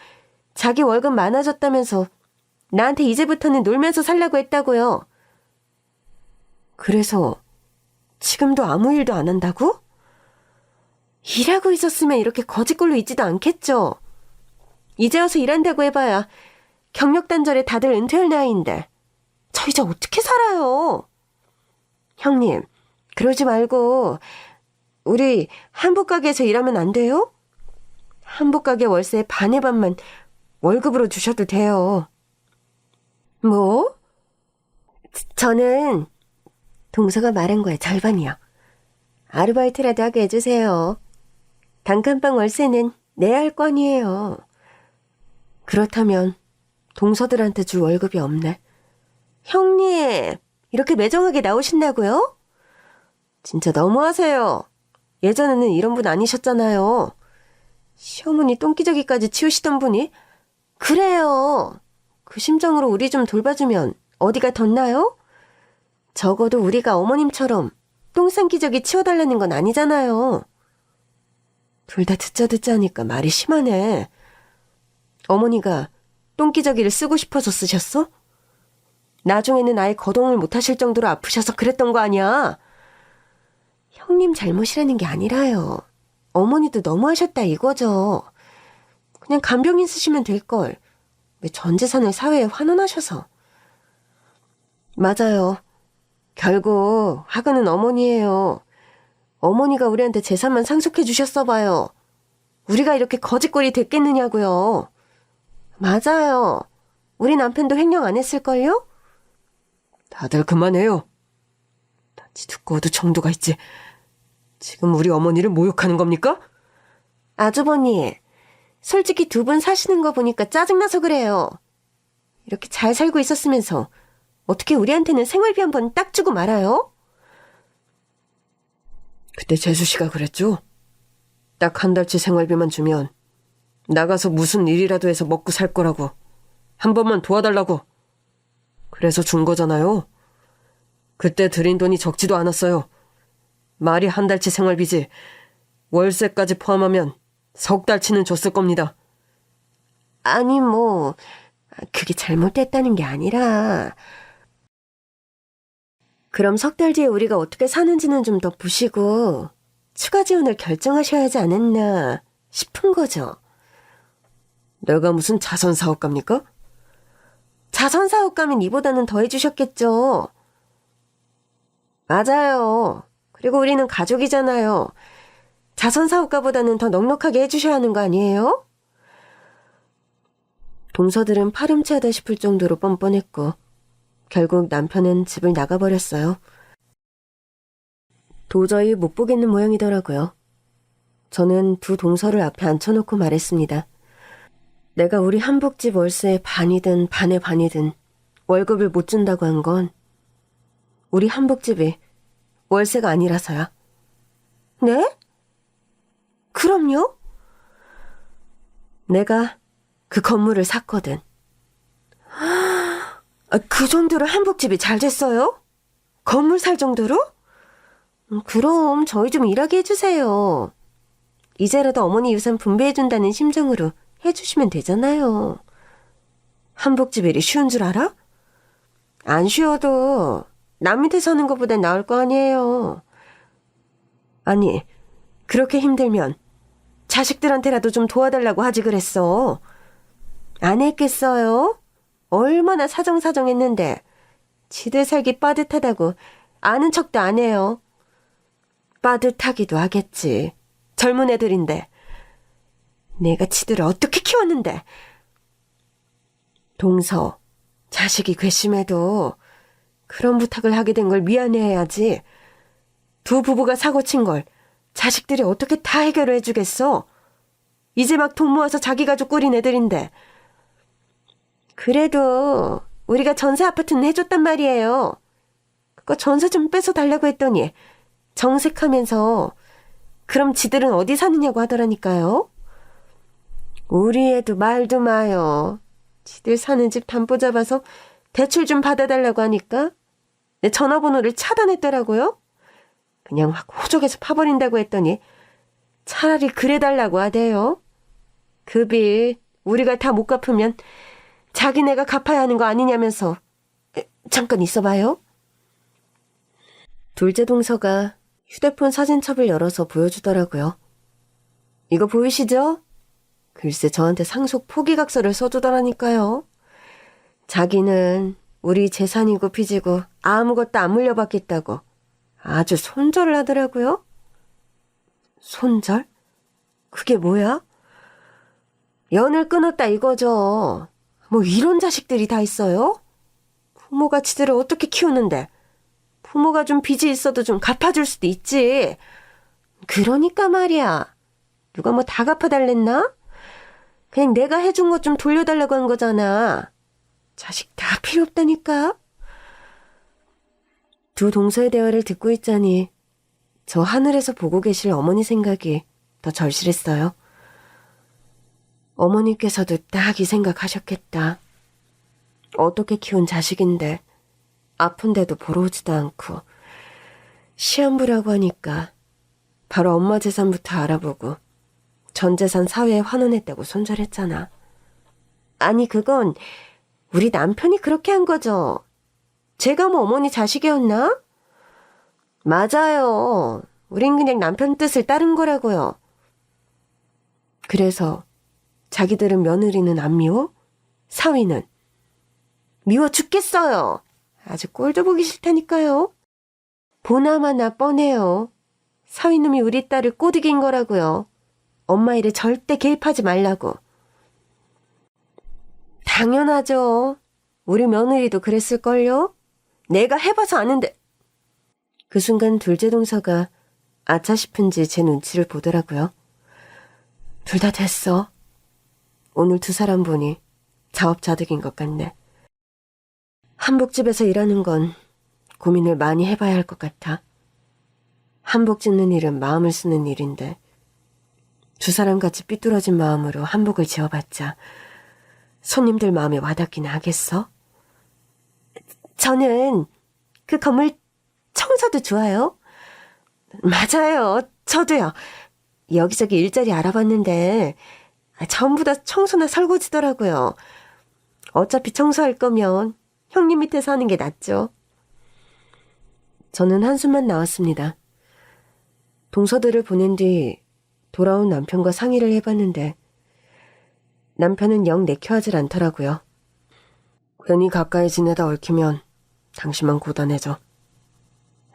자기 월급 많아졌다면서 나한테 이제부터는 놀면서 살라고 했다고요. 그래서 지금도 아무 일도 안 한다고? 일하고 있었으면 이렇게 거지꼴로 있지도 않겠죠. 이제 와서 일한다고 해봐야 경력 단절에 다들 은퇴할 나이인데 저 이제 어떻게 살아요? 형님, 그러지 말고 우리 한복가게에서 일하면 안 돼요? 한복가게 월세 반의 반만 월급으로 주셔도 돼요. 뭐? 저는 동서가 말한 거에 절반이요. 아르바이트라도 하게 해주세요. 단칸방 월세는 내야 할 건이에요. 그렇다면 동서들한테 줄 월급이 없네. 형님, 이렇게 매정하게 나오신다고요? 진짜 너무하세요. 예전에는 이런 분 아니셨잖아요. 시어머니 똥기저귀까지 치우시던 분이? 그래요. 그 심정으로 우리 좀 돌봐주면 어디가 덧나요? 적어도 우리가 어머님처럼 똥싼기저귀 치워달라는 건 아니잖아요. 둘 다 듣자 하니까 말이 심하네. 어머니가 똥기저귀를 쓰고 싶어서 쓰셨어? 나중에는 아예 거동을 못하실 정도로 아프셔서 그랬던 거 아니야? 형님 잘못이라는 게 아니라요. 어머니도 너무하셨다 이거죠. 그냥 간병인 쓰시면 될걸. 왜 전 재산을 사회에 환원하셔서. 맞아요. 결국 하근은 어머니예요. 어머니가 우리한테 재산만 상속해 주셨어 봐요. 우리가 이렇게 거지꼴이 됐겠느냐고요. 맞아요. 우리 남편도 횡령 안 했을걸요? 다들 그만해요. 단지 두꺼워도 정도가 있지. 지금 우리 어머니를 모욕하는 겁니까? 아주버니, 솔직히 두 분 사시는 거 보니까 짜증나서 그래요. 이렇게 잘 살고 있었으면서 어떻게 우리한테는 생활비 한 번 딱 주고 말아요? 그때 재수 씨가 그랬죠? 딱 한 달치 생활비만 주면 나가서 무슨 일이라도 해서 먹고 살 거라고. 한 번만 도와달라고. 그래서 준 거잖아요. 그때 드린 돈이 적지도 않았어요. 말이 한 달치 생활비지. 월세까지 포함하면 석 달치는 줬을 겁니다. 아니 뭐 그게 잘못됐다는 게 아니라 그럼 석 달 뒤에 우리가 어떻게 사는지는 좀 더 보시고 추가 지원을 결정하셔야 하지 않았나 싶은 거죠. 내가 무슨 자선사업가입니까? 자선사업가면 이보다는 더 해주셨겠죠. 맞아요. 그리고 우리는 가족이잖아요. 자선사업가보다는 더 넉넉하게 해주셔야 하는 거 아니에요? 동서들은 파렴치하다 싶을 정도로 뻔뻔했고 결국 남편은 집을 나가버렸어요. 도저히 못 보겠는 모양이더라고요. 저는 두 동서를 앞에 앉혀놓고 말했습니다. 내가 우리 한복집 월세의 반이든 반의 반이든 월급을 못 준다고 한 건 우리 한복집이 월세가 아니라서야. 네? 그럼요? 내가 그 건물을 샀거든. 그 정도로 한복집이 잘 됐어요? 건물 살 정도로? 그럼 저희 좀 일하게 해주세요. 이제라도 어머니 유산 분배해준다는 심정으로 해주시면 되잖아요. 한복집 일이 쉬운 줄 알아? 안 쉬워도 남 밑에 사는 것보단 나을 거 아니에요. 아니, 그렇게 힘들면 자식들한테라도 좀 도와달라고 하지 그랬어. 안 했겠어요? 얼마나 사정사정했는데 지들 살기 빠듯하다고 아는 척도 안 해요. 빠듯하기도 하겠지. 젊은 애들인데. 내가 지들을 어떻게 키웠는데. 동서, 자식이 괘씸해도 그런 부탁을 하게 된 걸 미안해해야지. 두 부부가 사고친 걸 자식들이 어떻게 다 해결을 해주겠어? 이제 막 돈 모아서 자기 가족 꾸린 애들인데. 그래도 우리가 전세 아파트는 해줬단 말이에요. 그거 전세 좀 뺏어 달라고 했더니 정색하면서 그럼 지들은 어디 사느냐고 하더라니까요. 우리 애도 말도 마요. 지들 사는 집 담보 잡아서 대출 좀 받아달라고 하니까 내 전화번호를 차단했더라고요. 그냥 확 호적에서 파버린다고 했더니 차라리 그래달라고 하대요. 그 빚 우리가 다 못 갚으면 자기네가 갚아야 하는 거 아니냐면서. 잠깐 있어봐요. 둘째 동서가 휴대폰 사진첩을 열어서 보여주더라고요. 이거 보이시죠? 글쎄 저한테 상속 포기각서를 써주더라니까요. 자기는 우리 재산이고 빚이고 아무것도 안 물려받겠다고 아주 손절을 하더라고요. 손절? 그게 뭐야? 연을 끊었다 이거죠. 뭐 이런 자식들이 다 있어요? 부모가 지들을 어떻게 키우는데 부모가 좀 빚이 있어도 좀 갚아줄 수도 있지. 그러니까 말이야. 누가 뭐 다 갚아달랬나? 그냥 내가 해준 것 좀 돌려달라고 한 거잖아. 자식 다 필요 없다니까. 두 동서의 대화를 듣고 있자니 저 하늘에서 보고 계실 어머니 생각이 더 절실했어요. 어머니께서도 딱 이 생각하셨겠다. 어떻게 키운 자식인데 아픈데도 보러 오지도 않고 시한부라고 하니까 바로 엄마 재산부터 알아보고 전 재산 사회에 환원했다고 손절했잖아. 아니 그건 우리 남편이 그렇게 한 거죠. 제가 뭐 어머니 자식이었나? 맞아요. 우린 그냥 남편 뜻을 따른 거라고요. 그래서 자기들은 며느리는 안 미워? 사위는? 미워 죽겠어요. 아주 꼴도 보기 싫다니까요. 보나마나 뻔해요. 사위놈이 우리 딸을 꼬드긴 거라고요. 엄마 일에 절대 개입하지 말라고. 당연하죠. 우리 며느리도 그랬을걸요? 내가 해봐서 아는데. 그 순간 둘째 동서가 아차 싶은지 제 눈치를 보더라고요. 둘 다 됐어. 오늘 두 사람 보니 자업자득인 것 같네. 한복집에서 일하는 건 고민을 많이 해봐야 할 것 같아. 한복 짓는 일은 마음을 쓰는 일인데 두 사람 같이 삐뚤어진 마음으로 한복을 지어봤자 손님들 마음에 와닿기는 하겠어? 저는 그 건물 청소도 좋아요. 맞아요. 저도요. 여기저기 일자리 알아봤는데 전부 다 청소나 설거지더라고요. 어차피 청소할 거면 형님 밑에서 하는 게 낫죠. 저는 한숨만 나왔습니다. 동서들을 보낸 뒤 돌아온 남편과 상의를 해봤는데 남편은 영 내켜하질 않더라고요. 괜히 가까이 지내다 얽히면 당신만 고단해져.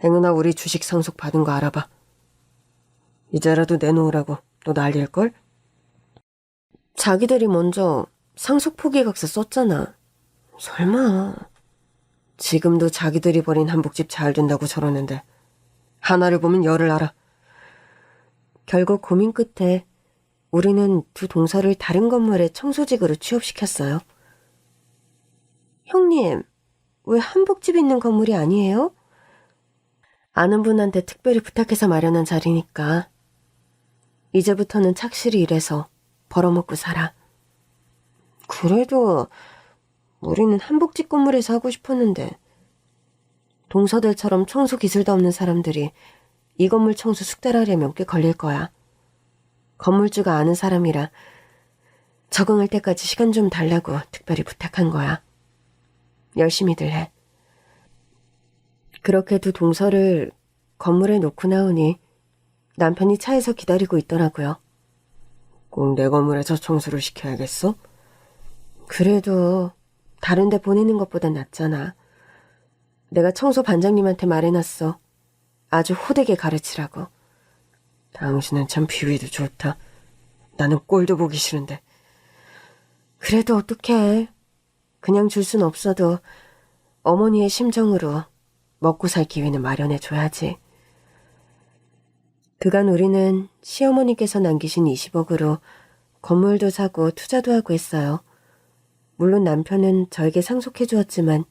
행은아 우리 주식 상속 받은 거 알아봐. 이제라도 내놓으라고 너 난리일걸? 자기들이 먼저 상속 포기각서 썼잖아. 설마. 지금도 자기들이 버린 한복집 잘 된다고 저러는데 하나를 보면 열을 알아. 결국 고민 끝에 우리는 두 동서를 다른 건물에 청소직으로 취업시켰어요. 형님, 왜 한복집 있는 건물이 아니에요? 아는 분한테 특별히 부탁해서 마련한 자리니까 이제부터는 착실히 일해서 벌어먹고 살아. 그래도 우리는 한복집 건물에서 하고 싶었는데 동서들처럼 청소 기술도 없는 사람들이 이 건물 청소 숙달하려면 꽤 걸릴 거야. 건물주가 아는 사람이라 적응할 때까지 시간 좀 달라고 특별히 부탁한 거야. 열심히들 해. 그렇게 두 동서를 건물에 놓고 나오니 남편이 차에서 기다리고 있더라고요. 꼭 내 건물에서 청소를 시켜야겠어? 그래도 다른 데 보내는 것보단 낫잖아. 내가 청소 반장님한테 말해놨어. 아주 호되게 가르치라고. 당신은 참 비위도 좋다. 나는 꼴도 보기 싫은데. 그래도 어떡해. 그냥 줄 순 없어도 어머니의 심정으로 먹고 살 기회는 마련해줘야지. 그간 우리는 시어머니께서 남기신 20억으로 건물도 사고 투자도 하고 했어요. 물론 남편은 저에게 상속해 주었지만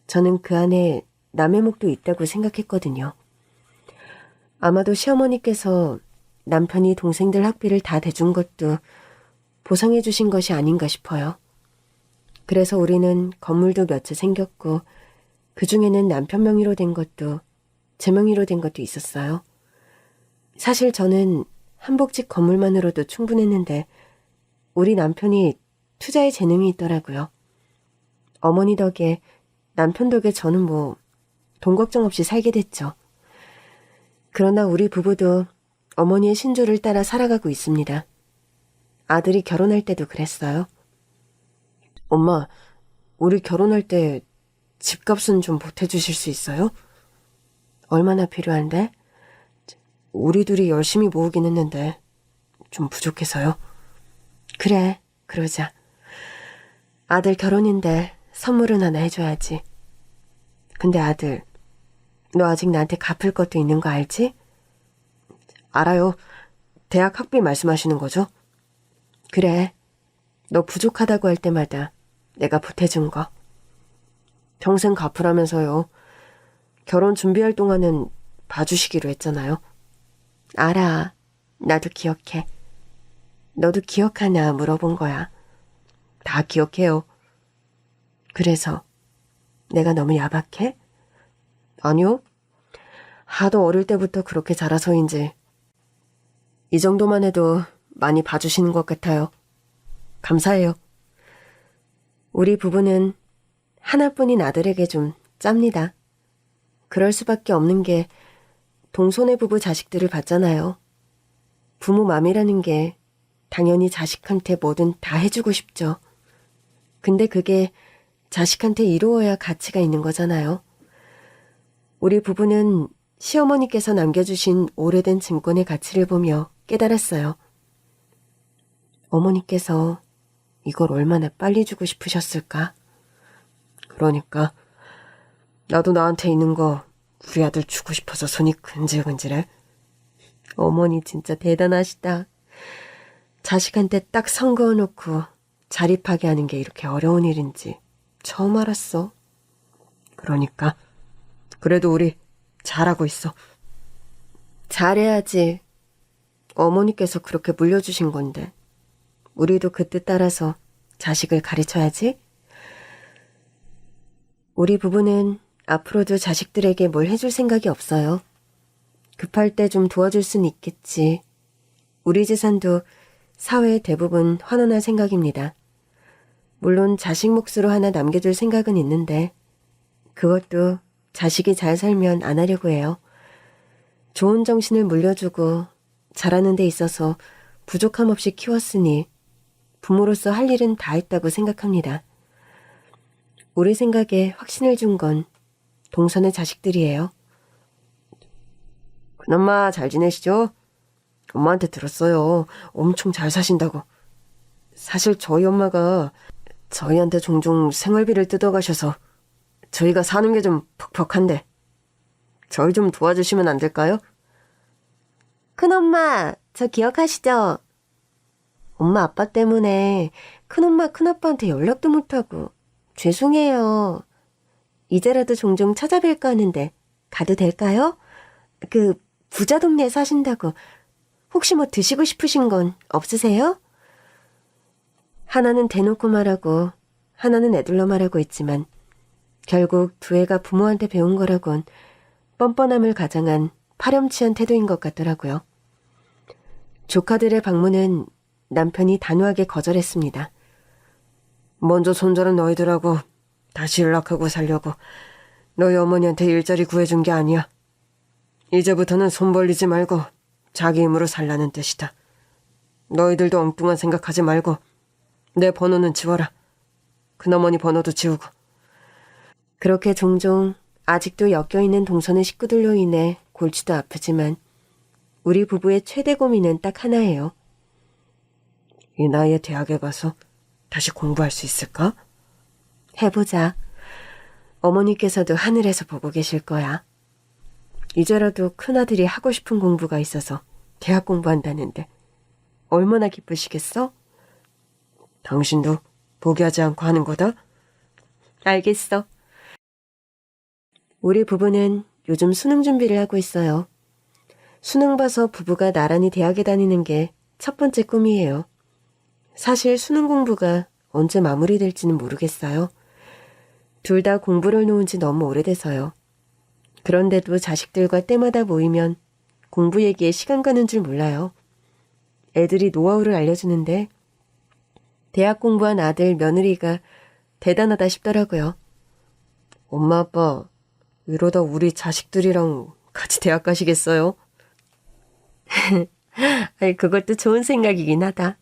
저는 그 안에 남의 몫도 있다고 생각했거든요. 아마도 시어머니께서 남편이 동생들 학비를 다 대준 것도 보상해 주신 것이 아닌가 싶어요. 그래서 우리는 건물도 몇 채 생겼고 그중에는 남편 명의로 된 것도 제 명의로 된 것도 있었어요. 사실 저는 한복집 건물만으로도 충분했는데 우리 남편이 투자에 재능이 있더라고요. 어머니 덕에 남편 덕에 저는 돈 걱정 없이 살게 됐죠. 그러나 우리 부부도 어머니의 신조를 따라 살아가고 있습니다. 아들이 결혼할 때도 그랬어요. 엄마, 우리 결혼할 때 집값은 좀 보태주실 수 있어요? 얼마나 필요한데? 우리 둘이 열심히 모으긴 했는데 좀 부족해서요. 그래, 그러자. 아들 결혼인데 선물은 하나 해줘야지. 근데 아들, 너 아직 나한테 갚을 것도 있는 거 알지? 알아요. 대학 학비 말씀하시는 거죠? 그래. 너 부족하다고 할 때마다 내가 보태준 거. 평생 갚으라면서요. 결혼 준비할 동안은 봐주시기로 했잖아요. 알아. 나도 기억해. 너도 기억하나 물어본 거야. 다 기억해요. 그래서 내가 너무 야박해? 아니요. 하도 어릴 때부터 그렇게 자라서인지 이 정도만 해도 많이 봐주시는 것 같아요. 감사해요. 우리 부부는 하나뿐인 아들에게 좀 짭니다. 그럴 수밖에 없는 게 동손의 부부 자식들을 봤잖아요. 부모 맘이라는 게 당연히 자식한테 뭐든 다 해주고 싶죠. 근데 그게 자식한테 이루어야 가치가 있는 거잖아요. 우리 부부는 시어머니께서 남겨주신 오래된 증권의 가치를 보며 깨달았어요. 어머니께서 이걸 얼마나 빨리 주고 싶으셨을까? 그러니까 나도 나한테 있는 거 우리 아들 주고 싶어서 손이 근질근질해. 어머니 진짜 대단하시다. 자식한테 딱 선 그어놓고 자립하게 하는 게 이렇게 어려운 일인지 처음 알았어. 그러니까 그래도 우리 잘하고 있어. 잘해야지. 어머니께서 그렇게 물려주신 건데 우리도 그 뜻 따라서 자식을 가르쳐야지. 우리 부부는 앞으로도 자식들에게 뭘 해줄 생각이 없어요. 급할 때 좀 도와줄 순 있겠지. 우리 재산도 사회의 대부분 환원할 생각입니다. 물론 자식 몫으로 하나 남겨줄 생각은 있는데 그것도 자식이 잘 살면 안 하려고 해요. 좋은 정신을 물려주고 자라는 데 있어서 부족함 없이 키웠으니 부모로서 할 일은 다 했다고 생각합니다. 우리 생각에 확신을 준 건 동선의 자식들이에요. 큰엄마 잘 지내시죠? 엄마한테 들었어요. 엄청 잘 사신다고. 사실 저희 엄마가 저희한테 종종 생활비를 뜯어가셔서 저희가 사는 게 좀 퍽퍽한데 저희 좀 도와주시면 안 될까요? 큰엄마, 저 기억하시죠? 엄마 아빠 때문에 큰엄마 큰아빠한테 연락도 못하고 죄송해요. 이제라도 종종 찾아뵐까 하는데 가도 될까요? 그 부자 동네에 사신다고 혹시 뭐 드시고 싶으신 건 없으세요? 하나는 대놓고 말하고 하나는 애들러 말하고 있지만 결국 두 애가 부모한테 배운 거라곤 뻔뻔함을 가장한 파렴치한 태도인 것 같더라고요. 조카들의 방문은 남편이 단호하게 거절했습니다. 먼저 손자는 너희들하고 다시 연락하고 살려고 너희 어머니한테 일자리 구해준 게 아니야. 이제부터는 손 벌리지 말고 자기 힘으로 살라는 뜻이다. 너희들도 엉뚱한 생각하지 말고 내 번호는 지워라. 큰어머니 번호도 지우고. 그렇게 종종 아직도 엮여있는 동서는 식구들로 인해 골치도 아프지만 우리 부부의 최대 고민은 딱 하나예요. 이 나이에 대학에 가서 다시 공부할 수 있을까? 해보자. 어머니께서도 하늘에서 보고 계실 거야. 이제라도 큰아들이 하고 싶은 공부가 있어서 대학 공부한다는데 얼마나 기쁘시겠어? 당신도 포기하지 않고 하는 거다? 알겠어. 우리 부부는 요즘 수능 준비를 하고 있어요. 수능 봐서 부부가 나란히 대학에 다니는 게 첫 번째 꿈이에요. 사실 수능 공부가 언제 마무리될지는 모르겠어요. 둘 다 공부를 놓은 지 너무 오래돼서요. 그런데도 자식들과 때마다 모이면 공부 얘기에 시간 가는 줄 몰라요. 애들이 노하우를 알려주는데 대학 공부한 아들 며느리가 대단하다 싶더라고요. 엄마 아빠 이러다 우리 자식들이랑 같이 대학 가시겠어요? 그것도 좋은 생각이긴 하다.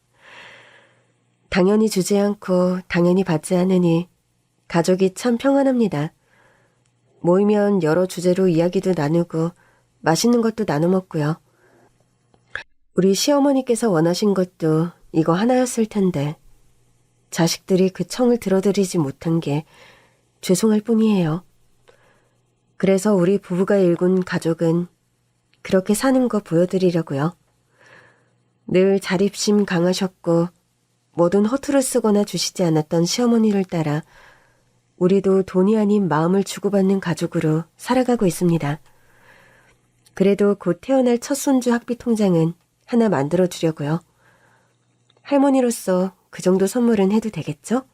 당연히 주지 않고 당연히 받지 않으니 가족이 참 평안합니다. 모이면 여러 주제로 이야기도 나누고 맛있는 것도 나눠 먹고요. 우리 시어머니께서 원하신 것도 이거 하나였을 텐데 자식들이 그 청을 들어드리지 못한 게 죄송할 뿐이에요. 그래서 우리 부부가 일군 가족은 그렇게 사는 거 보여드리려고요. 늘 자립심 강하셨고 뭐든 허투루 쓰거나 주시지 않았던 시어머니를 따라 우리도 돈이 아닌 마음을 주고받는 가족으로 살아가고 있습니다. 그래도 곧 태어날 첫 손주 학비 통장은 하나 만들어 주려고요. 할머니로서 그 정도 선물은 해도 되겠죠?